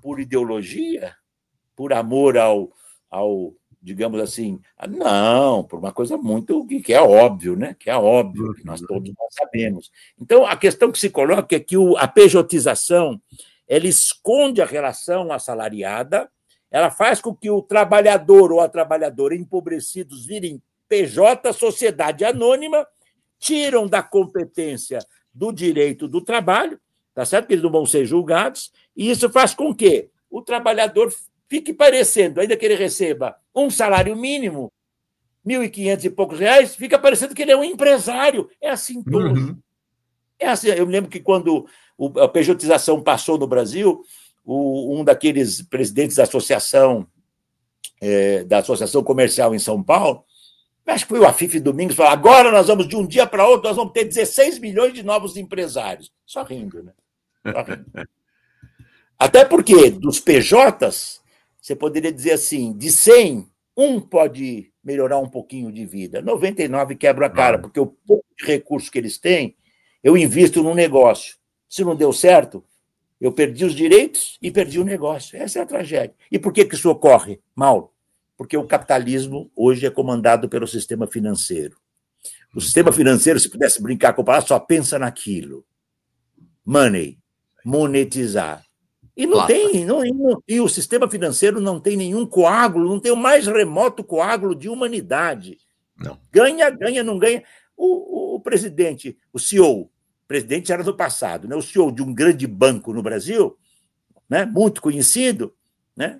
por ideologia, por amor ao digamos assim, não, por uma coisa muito que é óbvio, né? Que é óbvio, que nós todos sabemos. Então, a questão que se coloca é que a pejotização, ela esconde a relação assalariada, ela faz com que o trabalhador ou a trabalhadora empobrecidos virem PJ, sociedade anônima, tiram da competência do direito do trabalho, tá certo? Que eles não vão ser julgados, e isso faz com que o trabalhador fique parecendo, ainda que ele receba um salário mínimo, 1.500 e poucos reais, fica parecendo que ele é um empresário. É assim todo. Uhum. É assim. Eu me lembro que quando a pejotização passou no Brasil, um daqueles presidentes da associação comercial em São Paulo, acho que foi o Afif Domingos, falou, agora nós vamos, de um dia para outro, nós vamos ter 16 milhões de novos empresários. Só rindo, né? Só rindo. Até porque, dos PJs, você poderia dizer assim, de 100, um pode melhorar um pouquinho de vida, 99 quebra a cara, porque o pouco de recurso que eles têm, eu invisto num negócio. Se não deu certo, eu perdi os direitos e perdi o negócio. Essa é a tragédia. E por que isso ocorre, Mauro? Porque o capitalismo hoje é comandado pelo sistema financeiro. O sistema financeiro, se pudesse brincar com a palavra, só pensa naquilo. Money, monetizar. E não tem, e o sistema financeiro não tem nenhum coágulo, não tem o mais remoto coágulo de humanidade. Não. Ganha, não ganha. O presidente, o CEO, o presidente era do passado, né? O CEO de um grande banco no Brasil, né? Muito conhecido, né?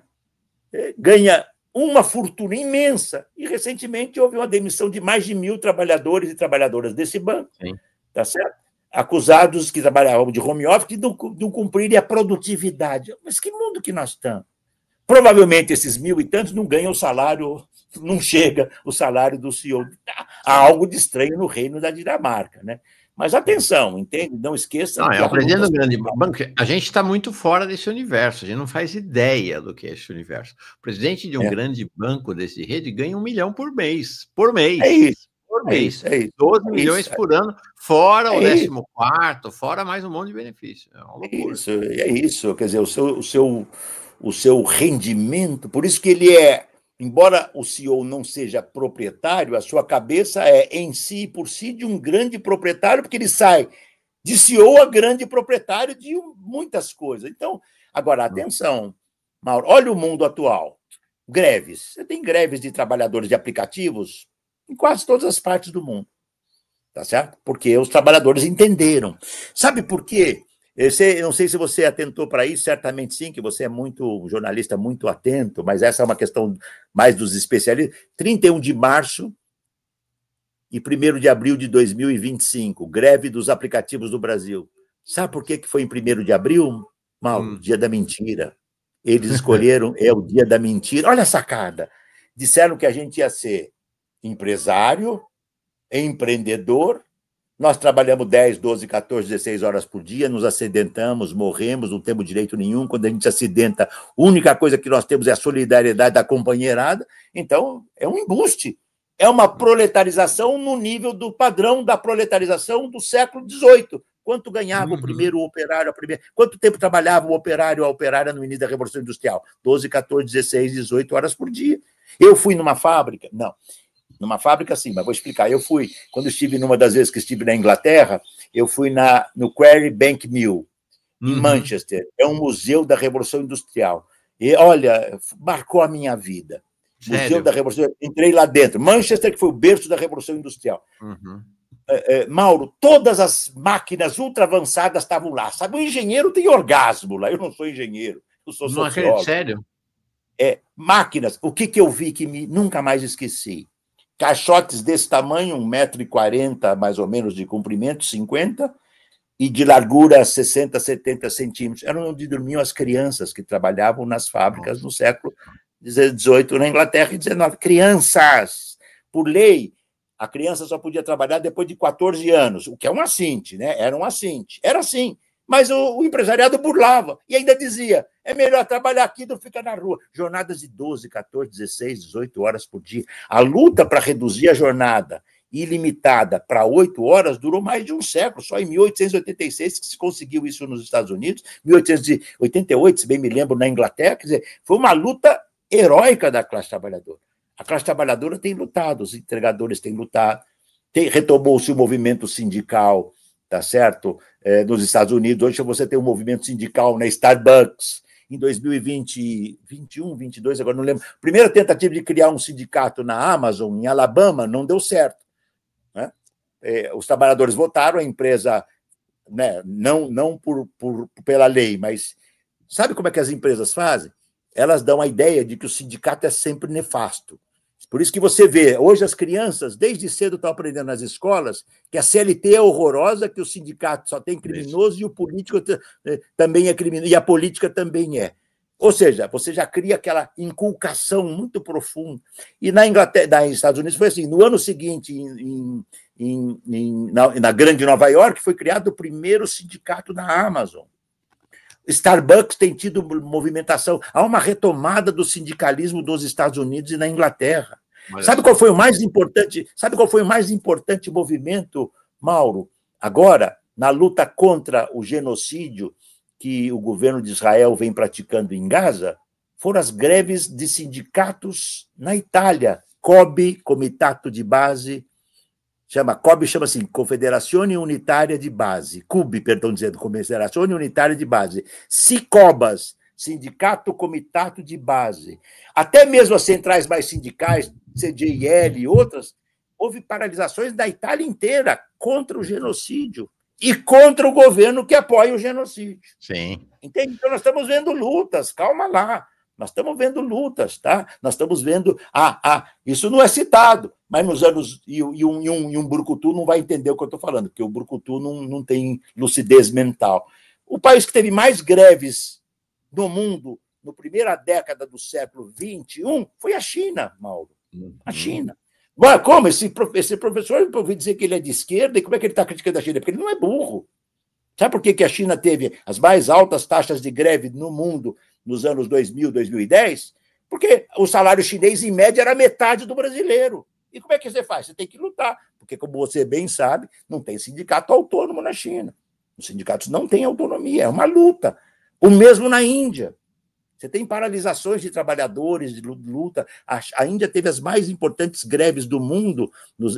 Ganha uma fortuna imensa. E, recentemente, houve uma demissão de mais de 1.000 trabalhadores e trabalhadoras desse banco. Sim. Tá certo? Acusados que trabalhavam de home office de não cumprirem a produtividade. Mas que mundo que nós estamos? Provavelmente esses 1.000 e tantos não ganham o salário, não chega o salário do CEO. Há algo de estranho no reino da Dinamarca, né? Mas atenção, entende? Não esqueça. Não, é o presidente do grande banco. A gente está muito fora desse universo, a gente não faz ideia do que é esse universo. O presidente de um grande banco desse rede ganha 1 milhão por mês. Por mês. É isso. Por mês. É isso, 12 milhões por ano, fora o 14º, fora mais um monte de benefício. É uma loucura. É isso. Quer dizer, o seu rendimento, por isso que ele é, embora o CEO não seja proprietário, a sua cabeça é em si e por si de um grande proprietário, porque ele sai de CEO a grande proprietário de muitas coisas. Então, agora, atenção, Mauro, olha o mundo atual. Greves. Você tem greves de trabalhadores de aplicativos em quase todas as partes do mundo. Tá certo? Porque os trabalhadores entenderam. Sabe por quê? Eu não sei se você atentou para isso, certamente sim, que você é um jornalista muito atento, mas essa é uma questão mais dos especialistas. 31 de março e 1º de abril de 2025, greve dos aplicativos do Brasil. Sabe por que foi em 1º de abril? Mauro, dia da mentira. Eles escolheram, é o dia da mentira. Olha a sacada. Disseram que a gente ia ser empresário, empreendedor. Nós trabalhamos 10, 12, 14, 16 horas por dia, nos acidentamos, morremos, não temos direito nenhum. Quando a gente se acidenta, a única coisa que nós temos é a solidariedade da companheirada. Então, é um embuste. É uma proletarização no nível do padrão da proletarização do século XVIII. Quanto ganhava o primeiro operário, quanto tempo trabalhava o operário, a operária no início da Revolução Industrial? 12, 14, 16, 18 horas por dia. Eu fui numa fábrica? Não. Numa fábrica, sim, mas vou explicar. Eu fui, quando estive numa das vezes que estive na Inglaterra, eu fui no Quarry Bank Mill, em Manchester. É um museu da Revolução Industrial. E, olha, marcou a minha vida. Sério? Museu da Revolução. Entrei lá dentro. Manchester, que foi o berço da Revolução Industrial. Mauro, todas as máquinas ultra avançadas estavam lá. Sabe, o engenheiro tem orgasmo lá. Eu não sou engenheiro, eu sou sociólogo. Não acredito, sério? Máquinas. O que eu vi que nunca mais esqueci? Caixotes desse tamanho, 1,40 m, mais ou menos, de comprimento, 50, e de largura 60, 70 centímetros. Eram onde dormiam as crianças que trabalhavam nas fábricas no século XVIII na Inglaterra e XIX. Crianças! Por lei, a criança só podia trabalhar depois de 14 anos, o que é um assinte, né? Era um assinte. Era assim. Mas o empresariado burlava e ainda dizia: é melhor trabalhar aqui do que ficar na rua. Jornadas de 12, 14, 16, 18 horas por dia. A luta para reduzir a jornada ilimitada para 8 horas durou mais de um século. Só em 1886 que se conseguiu isso nos Estados Unidos, 1888, se bem me lembro, na Inglaterra. Quer dizer, foi uma luta heróica da classe trabalhadora. A classe trabalhadora tem lutado, os entregadores têm lutado, retomou-se o movimento sindical, tá certo? Nos Estados Unidos, hoje você tem um movimento sindical na Starbucks. Em 2020, 21, 22, agora não lembro. Primeira tentativa de criar um sindicato na Amazon, em Alabama, não deu certo. Né? Os trabalhadores votaram, a empresa, né, não pela lei, mas sabe como é que as empresas fazem? Elas dão a ideia de que o sindicato é sempre nefasto. Por isso que você vê, hoje as crianças, desde cedo, estão aprendendo nas escolas que a CLT é horrorosa, que o sindicato só tem criminoso e o político também é criminoso, e a política também é. Ou seja, você já cria aquela inculcação muito profunda. E na Inglaterra, nos Estados Unidos, foi assim: no ano seguinte, na grande Nova York, foi criado o primeiro sindicato da Amazon. Starbucks tem tido movimentação, há uma retomada do sindicalismo dos Estados Unidos e na Inglaterra. Sabe qual foi o mais importante movimento, Mauro? Agora, na luta contra o genocídio que o governo de Israel vem praticando em Gaza, foram as greves de sindicatos na Itália. COBE, Comitato de Base, COBE chama assim, Confederazione Unitária de Base, CUB, perdão dizendo, Confederazione Unitária de Base, SICOBAS, Sindicato Comitato de Base, até mesmo as centrais mais sindicais, CGIL e outras, houve paralisações da Itália inteira contra o genocídio e contra o governo que apoia o genocídio. Sim. Entende? Então, nós estamos vendo lutas, calma lá. Nós estamos vendo lutas, tá? Nós estamos vendo... isso não é citado, mas nos anos... E um brucutu não vai entender o que eu estou falando, porque o brucutu não tem lucidez mental. O país que teve mais greves no mundo na primeira década do século XXI, foi a China, Mauro. A China. Mas como? Esse professor, eu ouvi dizer que ele é de esquerda, e como é que ele está criticando a China? Porque ele não é burro. Sabe por que a China teve as mais altas taxas de greve no mundo nos anos 2000, 2010? Porque o salário chinês, em média, era metade do brasileiro. E como é que você faz? Você tem que lutar, porque, como você bem sabe, não tem sindicato autônomo na China. Os sindicatos não têm autonomia, é uma luta. O mesmo na Índia. Você tem paralisações de trabalhadores, de luta. A Índia teve as mais importantes greves do mundo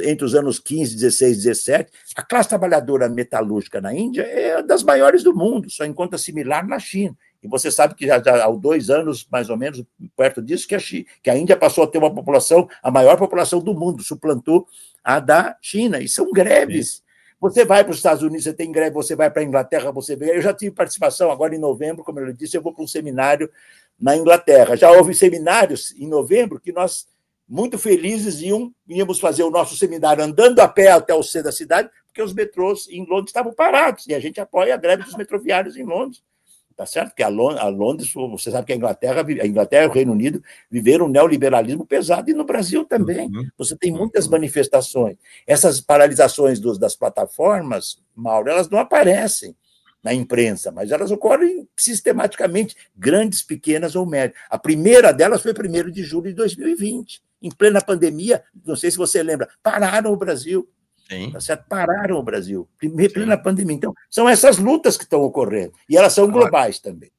entre os anos 15, 16, 17. A classe trabalhadora metalúrgica na Índia é das maiores do mundo, só encontra similar na China. E você sabe que já há 2 anos, mais ou menos, perto disso, que a Índia passou a ter uma população, a maior população do mundo, suplantou a da China. E são greves. Você vai para os Estados Unidos, você tem greve, você vai para a Inglaterra, você vê. Eu já tive participação agora em novembro, como eu disse, eu vou para um seminário na Inglaterra. Já houve seminários em novembro que nós, muito felizes, íamos fazer o nosso seminário andando a pé até o centro da cidade, porque os metrôs em Londres estavam parados, e a gente apoia a greve dos metroviários em Londres. Tá certo? Porque a Londres, você sabe que a Inglaterra e o Reino Unido viveram um neoliberalismo pesado, e no Brasil também. Você tem muitas manifestações. Essas paralisações das plataformas, Mauro, elas não aparecem na imprensa, mas elas ocorrem sistematicamente, grandes, pequenas ou médias. A primeira delas foi 1º de julho de 2020, em plena pandemia, não sei se você lembra, pararam o Brasil. Tá certo? Pararam o Brasil, plena pandemia. Então, são essas lutas que estão ocorrendo, e elas são globais também.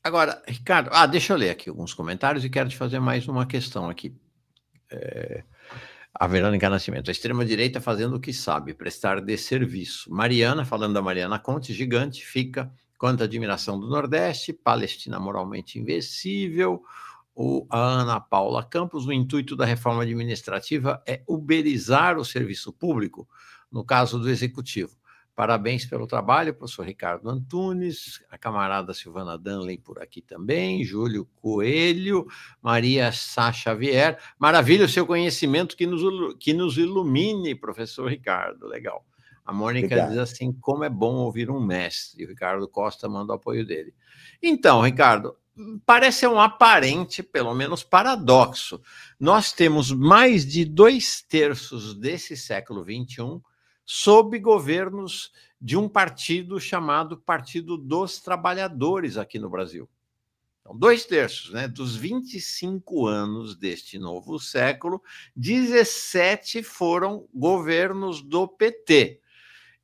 Agora, Ricardo, deixa eu ler aqui alguns comentários e quero te fazer mais uma questão aqui. A Verônica Nascimento, a extrema-direita fazendo o que sabe, prestar desserviço. Mariana, falando da Mariana Conte, gigante, fica, quanta admiração do Nordeste, Palestina moralmente invencível. A Ana Paula Campos, o intuito da reforma administrativa é uberizar o serviço público, no caso do Executivo. Parabéns pelo trabalho, professor Ricardo Antunes, a camarada Silvana Danley por aqui também, Júlio Coelho, Maria Sá Xavier. Maravilha o seu conhecimento que nos ilumine, professor Ricardo. Legal. A Mônica diz assim, como é bom ouvir um mestre. O Ricardo Costa manda o apoio dele. Então, Ricardo, parece um aparente, pelo menos paradoxo. Nós temos mais de 2/3 desse século XXI sob governos de um partido chamado Partido dos Trabalhadores aqui no Brasil. Então, 2/3, né? Dos 25 anos deste novo século, 17 foram governos do PT.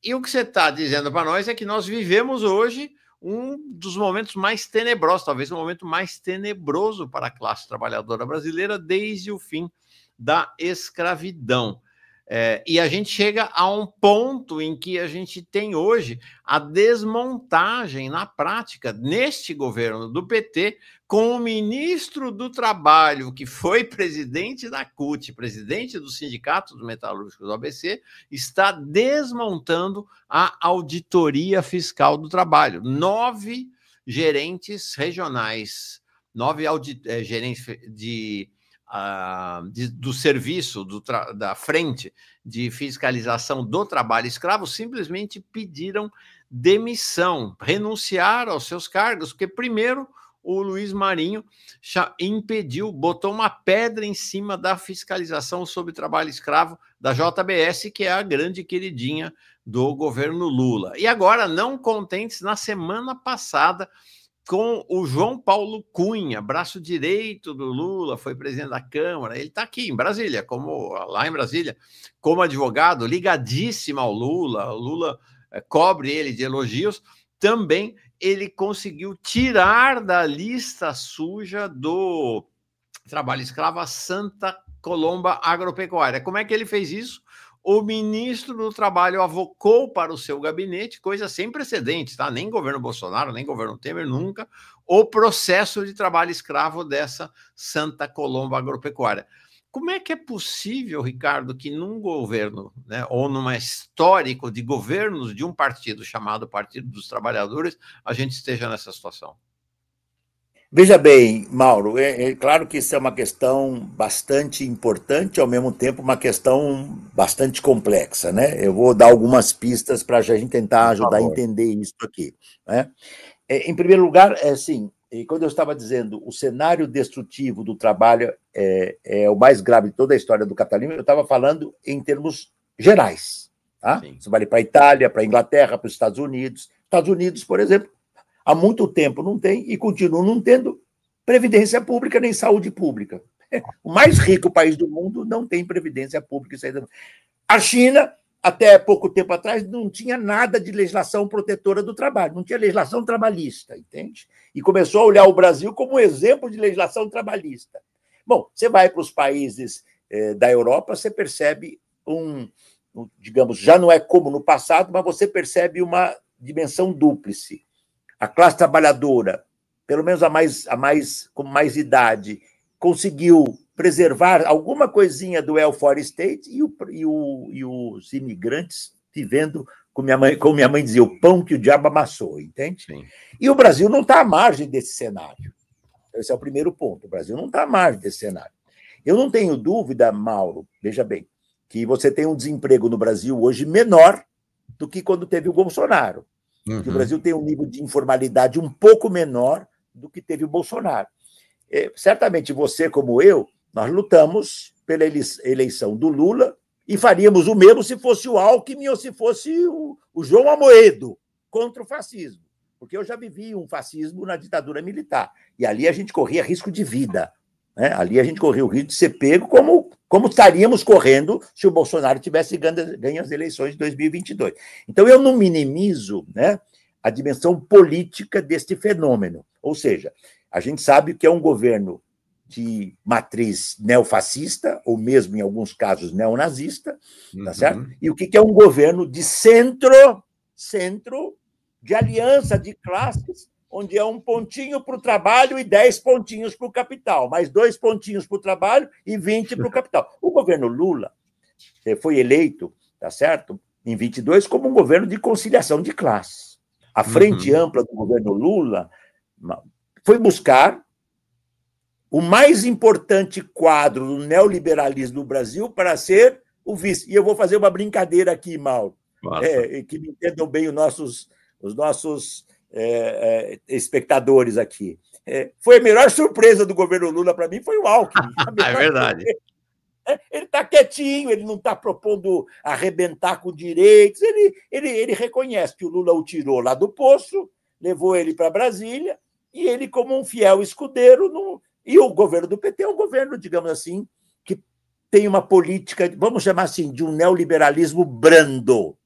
E o que você está dizendo para nós é que nós vivemos hoje um dos momentos mais tenebrosos, talvez o momento mais tenebroso para a classe trabalhadora brasileira desde o fim da escravidão. E a gente chega a um ponto em que a gente tem hoje a desmontagem na prática, neste governo do PT, com o ministro do Trabalho, que foi presidente da CUT, presidente do Sindicato dos Metalúrgicos do ABC, está desmontando a auditoria fiscal do trabalho. 9 gerentes regionais, 9 gerentes do serviço, da frente de fiscalização do trabalho escravo, simplesmente pediram demissão, renunciaram aos seus cargos, porque primeiro o Luiz Marinho impediu, botou uma pedra em cima da fiscalização sobre trabalho escravo da JBS, que é a grande queridinha do governo Lula. E agora, não contentes, na semana passada, com o João Paulo Cunha, braço direito do Lula, foi presidente da Câmara, ele está aqui em Brasília, lá em Brasília, como advogado, ligadíssimo ao Lula, o Lula cobre ele de elogios, também ele conseguiu tirar da lista suja do trabalho escravo a Santa Colomba Agropecuária. Como é que ele fez isso? O ministro do Trabalho avocou para o seu gabinete, coisa sem precedentes, tá? Nem governo Bolsonaro, nem governo Temer, nunca, o processo de trabalho escravo dessa Santa Colomba Agropecuária. Como é que é possível, Ricardo, que num governo, né, ou numa histórico de governos de um partido chamado Partido dos Trabalhadores, a gente esteja nessa situação? Veja bem, Mauro, é claro que isso é uma questão bastante importante, ao mesmo tempo uma questão bastante complexa, né? Eu vou dar algumas pistas para a gente tentar ajudar a entender isso aqui, né? Em primeiro lugar, assim, E quando eu estava dizendo o cenário destrutivo do trabalho é o mais grave de toda a história do capitalismo, eu estava falando em termos gerais. Tá? Isso vale para a Itália, para a Inglaterra, para os Estados Unidos. Estados Unidos, por exemplo, há muito tempo não tem e continuam não tendo previdência pública nem saúde pública. O mais rico país do mundo não tem previdência pública. A China, até pouco tempo atrás, não tinha nada de legislação protetora do trabalho, não tinha legislação trabalhista, entende? E começou a olhar o Brasil como um exemplo de legislação trabalhista. Bom, você vai para os países da Europa, você percebe digamos, já não é como no passado, mas você percebe uma dimensão dúplice. A classe trabalhadora, pelo menos com mais idade, conseguiu preservar alguma coisinha do welfare state e os imigrantes vivendo, como minha mãe dizia, o pão que o diabo amassou, entende? Sim. E o Brasil não está à margem desse cenário. Esse é o primeiro ponto. O Brasil não está à margem desse cenário. Eu não tenho dúvida, Mauro, veja bem, que você tem um desemprego no Brasil hoje menor do que quando teve o Bolsonaro. Que o Brasil tem um nível de informalidade um pouco menor do que teve o Bolsonaro. Certamente você, como eu, nós lutamos pela eleição do Lula e faríamos o mesmo se fosse o Alckmin ou se fosse o João Amoedo contra o fascismo. Porque eu já vivi um fascismo na ditadura militar. E ali a gente corria risco de vida. Né? Ali a gente corria o risco de ser pego como estaríamos correndo se o Bolsonaro tivesse ganho as eleições de 2022. Então, eu não minimizo, né, a dimensão política deste fenômeno. Ou seja, a gente sabe que é um governo de matriz neofascista, ou mesmo, em alguns casos, neonazista, tá certo? E o que é um governo de centro, de aliança de classes, onde é 1 pontinho para o trabalho e 10 pontinhos para o capital, mais 2 pontinhos para o trabalho e 20 para o capital. O governo Lula foi eleito, tá certo, em 22, como um governo de conciliação de classes. A frente ampla do governo Lula foi buscar o mais importante quadro do neoliberalismo no Brasil para ser o vice. E eu vou fazer uma brincadeira aqui, Mauro, que me entendam bem os nossos espectadores aqui. Foi a melhor surpresa do governo Lula para mim, foi o Alckmin. É verdade. Ele está quietinho, ele não está propondo arrebentar com direitos, ele reconhece que o Lula o tirou lá do poço, levou ele para Brasília, e ele, como um fiel escudeiro, e o governo do PT é um governo, digamos assim, que tem uma política, vamos chamar assim, de um neoliberalismo brando,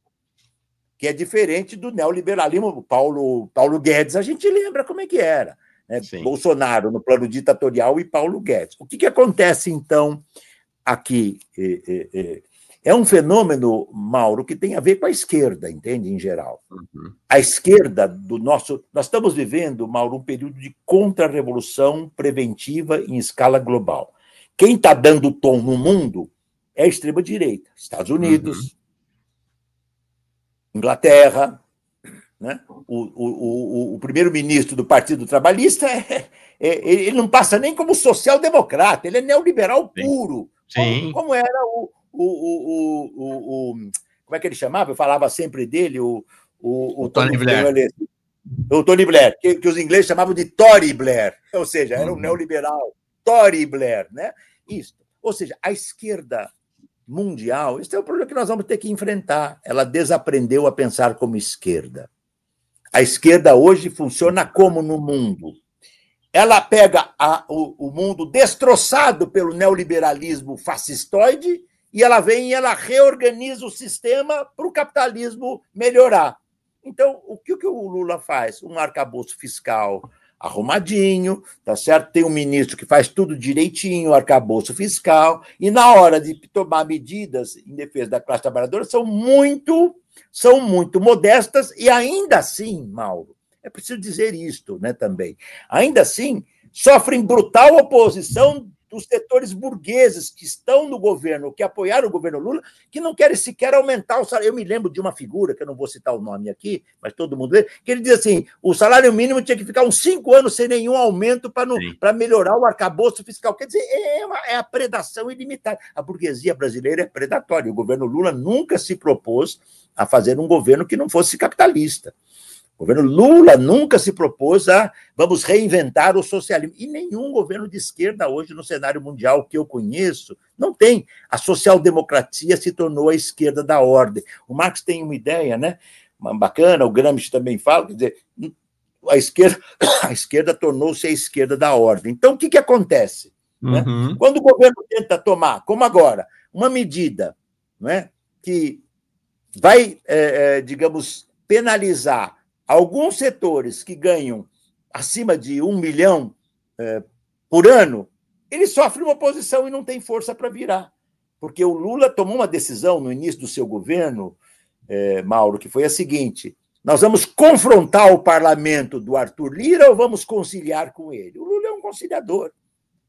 que é diferente do neoliberalismo. Paulo Guedes, a gente lembra como é que era, né? Bolsonaro no plano ditatorial e Paulo Guedes. O que acontece, então, aqui? É um fenômeno, Mauro, que tem a ver com a esquerda, entende, em geral. A esquerda do nosso... Nós estamos vivendo, Mauro, um período de contra-revolução preventiva em escala global. Quem está dando tom no mundo é a extrema-direita. Estados Unidos, Inglaterra, né? O primeiro-ministro do Partido Trabalhista, ele não passa nem como social-democrata, ele é neoliberal puro. Sim. Como era como é que ele chamava? Eu falava sempre dele, o Tony Blair. O Tony Blair, que os ingleses chamavam de Tory Blair, ou seja, era um neoliberal, Tory Blair, né? Isso. Ou seja, a esquerda mundial, esse é o problema que nós vamos ter que enfrentar. Ela desaprendeu a pensar como esquerda. A esquerda hoje funciona como no mundo. Ela pega o mundo destroçado pelo neoliberalismo fascistoide e ela vem e ela reorganiza o sistema para o capitalismo melhorar. Então, o que o Lula faz? Um arcabouço fiscal arrumadinho, tá certo? Tem um ministro que faz tudo direitinho, arcabouço fiscal, e na hora de tomar medidas em defesa da classe trabalhadora são muito modestas, e ainda assim, Mauro, é preciso dizer isto, né, também, ainda assim, sofrem brutal oposição dos setores burgueses que estão no governo, que apoiaram o governo Lula, que não querem sequer aumentar o salário. Eu me lembro de uma figura, que eu não vou citar o nome aqui, mas todo mundo vê, que ele diz assim, o salário mínimo tinha que ficar uns 5 anos sem nenhum aumento para melhorar o arcabouço fiscal. Quer dizer, é a predação ilimitada. A burguesia brasileira é predatória. O governo Lula nunca se propôs a fazer um governo que não fosse capitalista. O governo Lula nunca se propôs a vamos reinventar o socialismo. E nenhum governo de esquerda hoje no cenário mundial que eu conheço não tem. A social-democracia se tornou a esquerda da ordem. O Marx tem uma ideia, né? Bacana, o Gramsci também fala, quer dizer, a esquerda tornou-se a esquerda da ordem. Então, o que acontece? Né? Quando o governo tenta tomar, como agora, uma medida, né, que vai, digamos, penalizar alguns setores que ganham acima de 1 milhão por ano, ele sofre uma oposição e não tem força para virar. Porque o Lula tomou uma decisão no início do seu governo, Mauro, que foi a seguinte: nós vamos confrontar o parlamento do Arthur Lira ou vamos conciliar com ele? O Lula é um conciliador.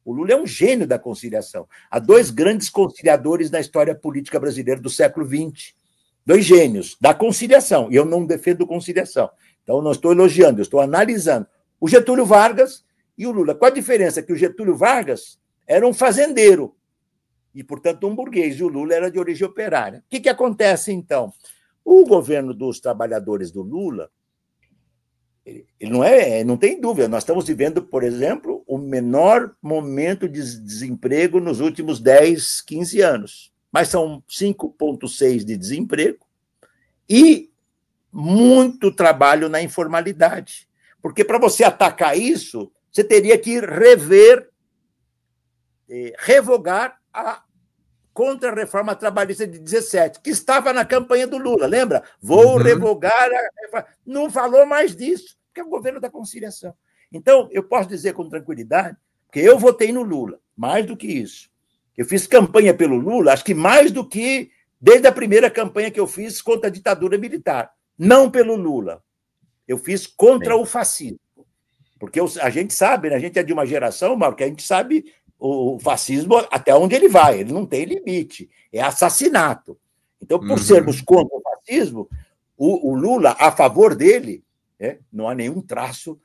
O Lula é um gênio da conciliação. Há 2 grandes conciliadores na história política brasileira do século XX. 2 gênios da conciliação. E eu não defendo conciliação. Então, não estou elogiando, eu estou analisando. O Getúlio Vargas e o Lula. Qual a diferença? Que o Getúlio Vargas era um fazendeiro e, portanto, um burguês. E o Lula era de origem operária. O que acontece, então? O governo dos trabalhadores do Lula, ele não tem dúvida. Nós estamos vivendo, por exemplo, o menor momento de desemprego nos últimos 10, 15 anos. Mas são 5,6% de desemprego e muito trabalho na informalidade. Porque para você atacar isso, você teria que revogar a contra-reforma trabalhista de 17, que estava na campanha do Lula, lembra? Vou revogar a reforma. Não falou mais disso, porque é o governo da conciliação. Então, eu posso dizer com tranquilidade que eu votei no Lula, mais do que isso. Eu fiz campanha pelo Lula, acho que mais do que desde a primeira campanha que eu fiz contra a ditadura militar. Não pelo Lula. Eu fiz contra o fascismo. Porque a gente sabe, né? A gente é de uma geração, Mauro, que a gente sabe o fascismo até onde ele vai. Ele não tem limite. É assassinato. Então, por sermos contra o fascismo, o Lula, a favor dele, não há nenhum traço,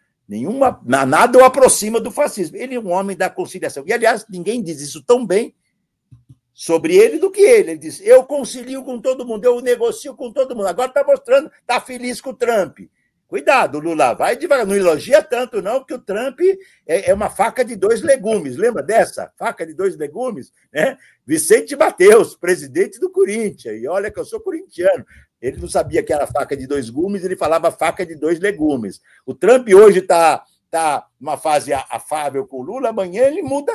nada o aproxima do fascismo. Ele é um homem da conciliação. E, aliás, ninguém diz isso tão bem sobre ele do que ele. Ele diz: eu concilio com todo mundo, eu negocio com todo mundo. Agora está mostrando, está feliz com o Trump. Cuidado, Lula, vai devagar. Não elogia tanto, não, porque o Trump é uma faca de 2 legumes. Lembra dessa? Faca de 2 legumes? Né? Vicente Mateus, presidente do Corinthians. E olha que eu sou corintiano. Ele não sabia que era faca de 2 gumes, ele falava faca de 2 legumes. O Trump hoje está numa fase afável com o Lula, amanhã ele muda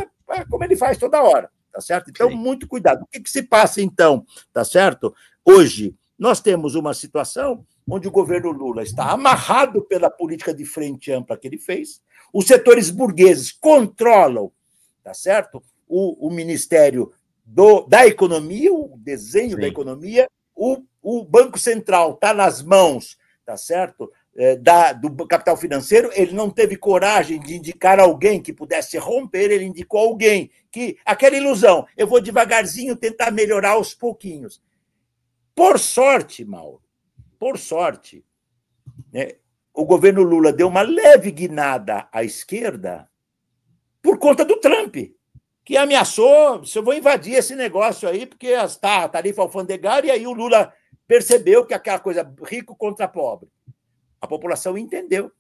como ele faz toda hora. Tá certo? Então, muito cuidado. O que se passa, então? Tá certo? Hoje, nós temos uma situação onde o governo Lula está amarrado pela política de frente ampla que ele fez, os setores burgueses controlam, tá certo? O Ministério da Economia, o desenho da economia, o Banco Central está nas mãos, tá certo? Do capital financeiro. Ele não teve coragem de indicar alguém que pudesse romper, ele indicou alguém que, aquela ilusão, eu vou devagarzinho tentar melhorar aos pouquinhos. Por sorte, Mauro, por sorte, né, o governo Lula deu uma leve guinada à esquerda por conta do Trump, que ameaçou: se eu vou invadir esse negócio aí, porque está a tarifa alfandegária, e aí o Lula percebeu que aquela coisa rico contra pobre. A população entendeu.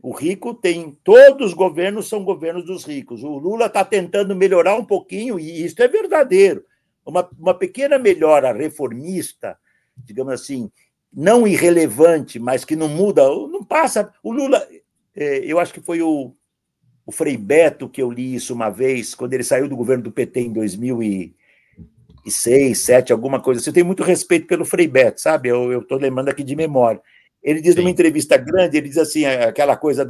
O rico tem... Todos os governos são governos dos ricos. O Lula está tentando melhorar um pouquinho, e isso é verdadeiro. Uma pequena melhora reformista, digamos assim, não irrelevante, mas que não muda, não passa. O Lula... Eu acho que foi o Frei Beto que eu li isso uma vez, quando ele saiu do governo do PT em 2006, 2007, alguma coisa assim. Eu tenho muito respeito pelo Frei Beto, sabe? Eu estou lembrando aqui de memória. Ele diz numa entrevista grande, ele diz assim, aquela coisa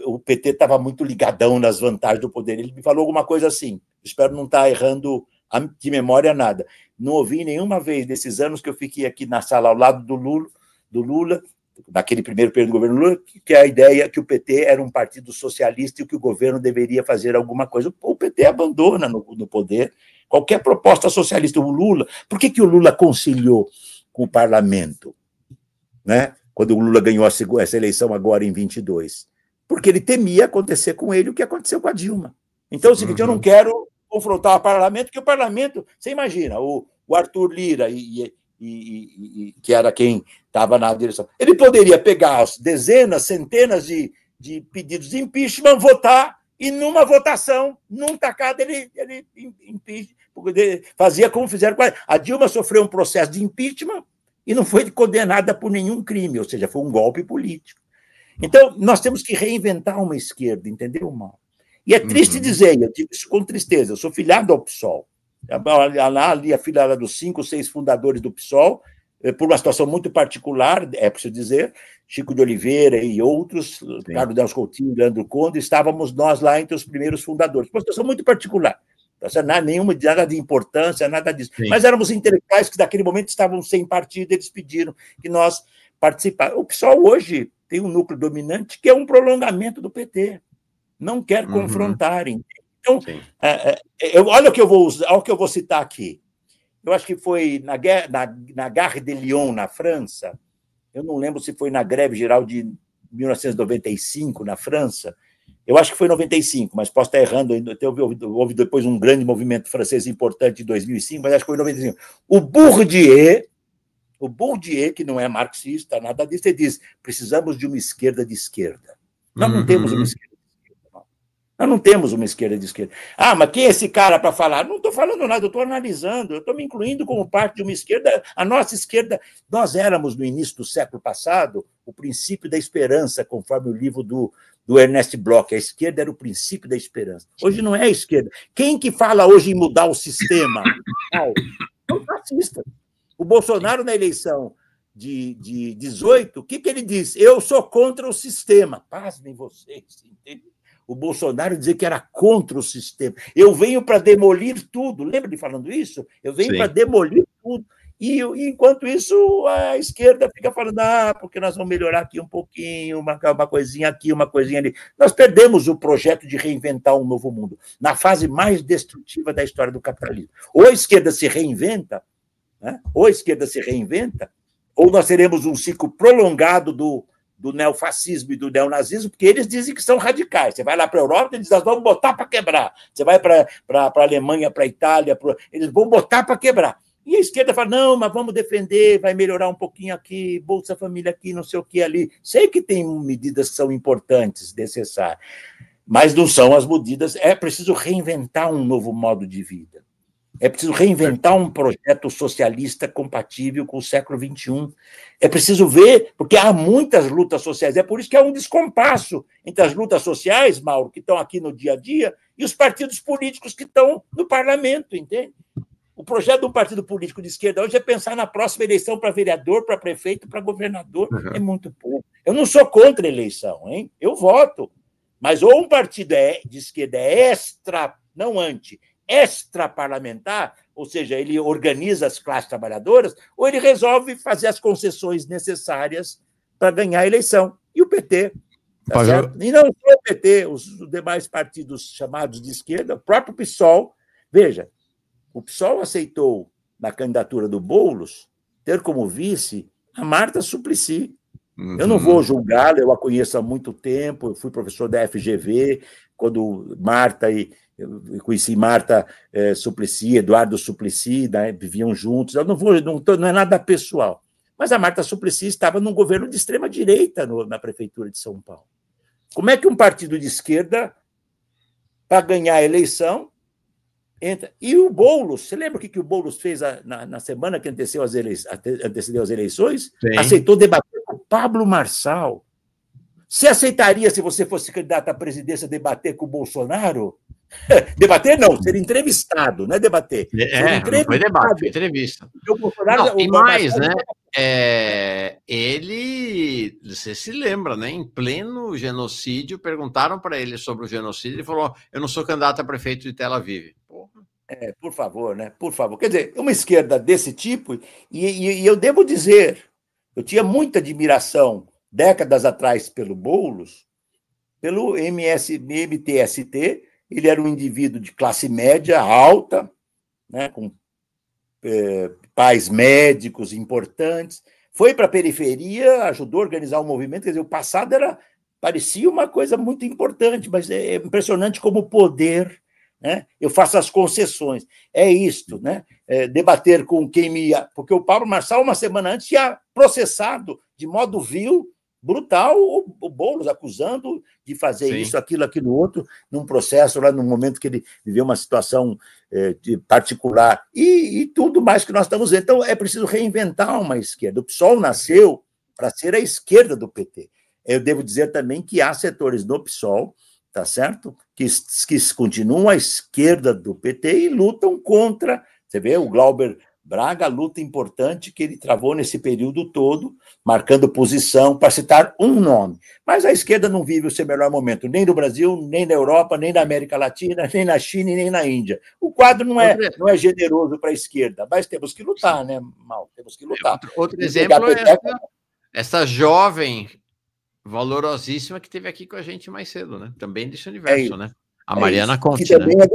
o PT estava muito ligadão nas vantagens do poder. Ele me falou alguma coisa assim, espero não estar errando de memória nada. Não ouvi nenhuma vez, desses anos que eu fiquei aqui na sala ao lado do Lula, naquele primeiro período do governo Lula, que a ideia que o PT era um partido socialista e que o governo deveria fazer alguma coisa. O PT abandona no poder qualquer proposta socialista. O Lula, por que o Lula conciliou com o parlamento, né? Quando o Lula ganhou essa eleição agora em 22? Porque ele temia acontecer com ele o que aconteceu com a Dilma. Então é o seguinte, eu não quero confrontar o parlamento, porque o parlamento, você imagina, o Arthur Lira e que era quem estava na direção. Ele poderia pegar as dezenas, centenas de pedidos de impeachment, votar, e numa votação, num tacado, ele fazia como fizeram com a Dilma. Sofreu um processo de impeachment e não foi condenada por nenhum crime, ou seja, foi um golpe político. Então, nós temos que reinventar uma esquerda, entendeu, Mauro? E é triste dizer, eu digo isso com tristeza, eu sou filiado ao PSOL. Ali a filha dos 5, 6 fundadores do PSOL, por uma situação muito particular, é preciso dizer, Chico de Oliveira e outros, sim, Carlos Delcio Coutinho, Leandro Conde, estávamos nós lá entre os primeiros fundadores. Uma situação muito particular. Nada de importância, nada disso. Sim. Mas éramos intelectuais que, naquele momento, estavam sem partido, eles pediram que nós participássemos. O PSOL hoje tem um núcleo dominante que é um prolongamento do PT. Não quer confrontar. Então, olha o que eu vou usar, olha o que eu vou citar aqui. Eu acho que foi na Gare de Lyon, na França, eu não lembro se foi na greve geral de 1995, na França, eu acho que foi em 95, mas posso estar errando, houve depois um grande movimento francês importante em 2005, mas acho que foi em 95. O Bourdieu, que não é marxista, nada disso, ele diz, precisamos de uma esquerda de esquerda. Nós não temos uma esquerda. Nós não temos uma esquerda de esquerda. Ah, mas quem é esse cara para falar? Não estou falando nada, eu estou analisando, eu estou me incluindo como parte de uma esquerda. A nossa esquerda, nós éramos, no início do século passado, o princípio da esperança, conforme o livro do Ernest Bloch. A esquerda era o princípio da esperança. Hoje não é a esquerda. Quem que fala hoje em mudar o sistema? É o fascista. O Bolsonaro, na eleição de 18, o que ele diz? Eu sou contra o sistema. Pasmem vocês, entendeu? O Bolsonaro dizia que era contra o sistema. Eu venho para demolir tudo. Lembra de falando isso? Eu venho para demolir tudo. E, enquanto isso, a esquerda fica falando, porque nós vamos melhorar aqui um pouquinho, uma coisinha aqui, uma coisinha ali. Nós perdemos o projeto de reinventar um novo mundo, na fase mais destrutiva da história do capitalismo. Ou a esquerda se reinventa, né? Ou nós teremos um ciclo prolongado do neofascismo e do neonazismo, porque eles dizem que são radicais. Você vai lá para a Europa, eles dizem, nós vamos botar para quebrar. Você vai para a Alemanha, para a Itália, eles vão botar para quebrar. E a esquerda fala, não, mas vamos defender, vai melhorar um pouquinho aqui, Bolsa Família aqui, não sei o que ali. Sei que tem medidas que são importantes, necessárias, mas não são as medidas. É preciso reinventar um novo modo de vida. É preciso reinventar um projeto socialista compatível com o século XXI. É preciso ver, porque há muitas lutas sociais. É por isso que há um descompasso entre as lutas sociais, Mauro, que estão aqui no dia a dia, e os partidos políticos que estão no parlamento, entende? O projeto de um partido político de esquerda hoje é pensar na próxima eleição para vereador, para prefeito, para governador. É muito pouco. Eu não sou contra a eleição, hein? Eu voto. Mas ou um partido de esquerda é extra, não anti, extraparlamentar, ou seja, ele organiza as classes trabalhadoras, ou ele resolve fazer as concessões necessárias para ganhar a eleição. E o PT. Tá certo? E não só o PT, os demais partidos chamados de esquerda, o próprio PSOL. Veja, o PSOL aceitou, na candidatura do Boulos, ter como vice a Marta Suplicy. Eu não vou julgá-la, eu a conheço há muito tempo, eu fui professor da FGV, quando eu conheci Marta Suplicy, Eduardo Suplicy, né, viviam juntos. Eu não é nada pessoal. Mas a Marta Suplicy estava num governo de extrema-direita na prefeitura de São Paulo. Como é que um partido de esquerda, para ganhar a eleição, entra? E o Boulos, você lembra o que o Boulos fez na semana que antecedeu as eleições? Sim. Aceitou debater com o Pablo Marçal. Você aceitaria, se você fosse candidato à presidência, debater com o Bolsonaro? Debater não, ser entrevistado, não é debater. Não foi debate, foi entrevista. O Bolsonaro, não, e mais, né? Ele, você se lembra, né? Em pleno genocídio, perguntaram para ele sobre o genocídio, ele falou: eu não sou candidato a prefeito de Tel Aviv. Porra. Por favor, né? Por favor. Quer dizer, uma esquerda desse tipo, e eu devo dizer, eu tinha muita admiração décadas atrás pelo Boulos, pelo MTST. Ele era um indivíduo de classe média alta, né, com pais médicos importantes, foi para a periferia, ajudou a organizar um movimento. Quer dizer, o passado parecia uma coisa muito importante, mas é impressionante como o poder né? Eu faço as concessões. É isto, né? Debater com quem me... Porque o Pablo Marçal, uma semana antes, tinha processado de modo vil, brutal, o Boulos, acusando de fazer isso, aquilo outro, num processo, lá no momento que ele viveu uma situação particular, e tudo mais que nós estamos vendo. Então, é preciso reinventar uma esquerda. O PSOL nasceu para ser a esquerda do PT. Eu devo dizer também que há setores no PSOL, tá certo? Que continuam à esquerda do PT e lutam contra. Você vê, o Glauber Braga, a luta importante que ele travou nesse período todo, marcando posição, para citar um nome. Mas a esquerda não vive o seu melhor momento, nem no Brasil, nem na Europa, nem na América Latina, nem na China e nem na Índia. O quadro não é generoso para a esquerda, mas temos que lutar, né, Mal? Temos que lutar. Outro exemplo é essa jovem valorosíssima que esteve aqui com a gente mais cedo, né? Também desse universo, né? A Mariana Conte, que também, né?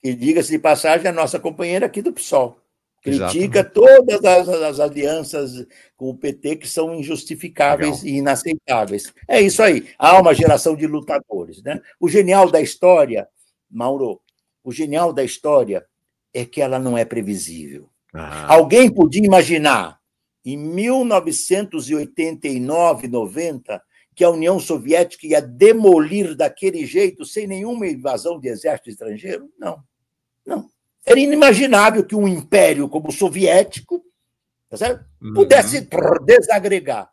Que, diga-se de passagem, é a nossa companheira aqui do PSOL. Critica Exatamente. todas as alianças com o PT que são injustificáveis e inaceitáveis. É isso aí. Há uma geração de lutadores, né? O genial da história, Mauro, o genial da história é que ela não é previsível. Alguém podia imaginar, em 1989, 90, que a União Soviética ia demolir daquele jeito, sem nenhuma invasão de exército estrangeiro? Não, não. Era inimaginável que um império como o soviético, tá certo? Pudesse desagregar.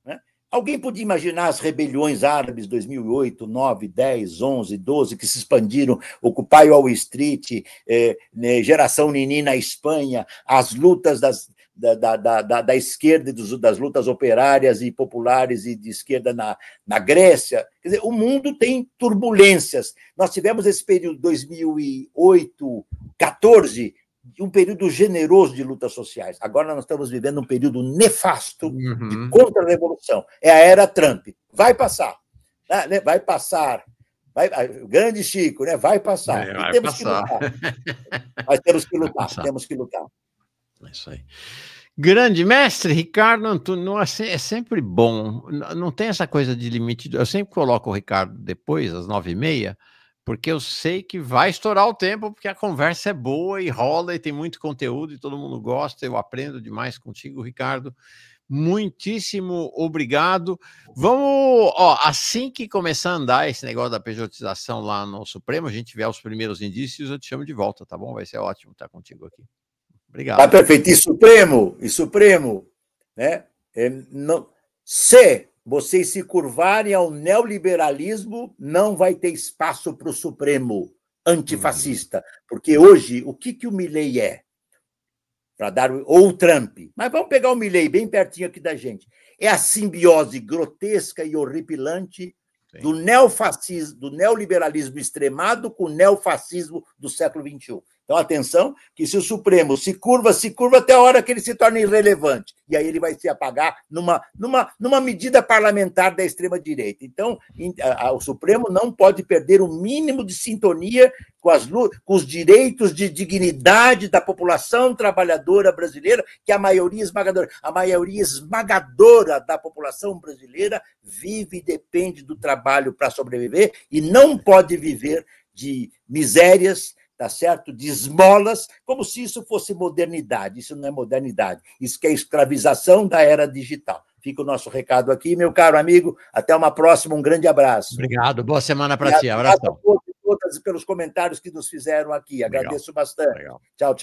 Né? Alguém podia imaginar as rebeliões árabes 2008, 9, 10, 11, 12, que se expandiram, Occupy Wall Street, Geração Nini na Espanha, as lutas da esquerda, das lutas operárias e populares e de esquerda na Grécia. Quer dizer, o mundo tem turbulências. Nós tivemos esse período 2008, 14, um período generoso de lutas sociais. Agora nós estamos vivendo um período nefasto de contra-revolução. É a era Trump. Vai passar. Né? Vai passar. Grande Chico, né? Vai passar. E temos que lutar. Mas temos que lutar. Temos que lutar. É isso aí. Grande mestre Ricardo Antunes, é sempre bom, não tem essa coisa de limite, eu sempre coloco o Ricardo depois, às 9h30, porque eu sei que vai estourar o tempo, porque a conversa é boa e rola e tem muito conteúdo e todo mundo gosta, eu aprendo demais contigo, Ricardo, muitíssimo obrigado. Vamos, assim que começar a andar esse negócio da pejotização lá no Supremo, a gente tiver os primeiros indícios, eu te chamo de volta, tá bom? Vai ser ótimo estar contigo aqui. Obrigado. Tá perfeito. E Supremo, né? Se vocês se curvarem ao neoliberalismo, não vai ter espaço para o Supremo antifascista. Porque hoje, o que o Milei é? Ou o Trump. Mas vamos pegar o Milei bem pertinho aqui da gente. É a simbiose grotesca e horripilante do neofascismo, do neoliberalismo extremado com o neofascismo do século XXI. Então, atenção, que se o Supremo se curva até a hora que ele se torna irrelevante. E aí ele vai se apagar numa medida parlamentar da extrema-direita. Então, o Supremo não pode perder o mínimo de sintonia com os direitos de dignidade da população trabalhadora brasileira, que a maioria esmagadora da população brasileira vive e depende do trabalho para sobreviver e não pode viver de misérias, tá certo? De esmolas, como se isso fosse modernidade. Isso não é modernidade. Isso que é escravização da era digital. Fica o nosso recado aqui, meu caro amigo. Até uma próxima. Um grande abraço. Obrigado. Boa semana para ti. Abração. Todas pelos comentários que nos fizeram aqui. Agradeço bastante. Legal. Tchau.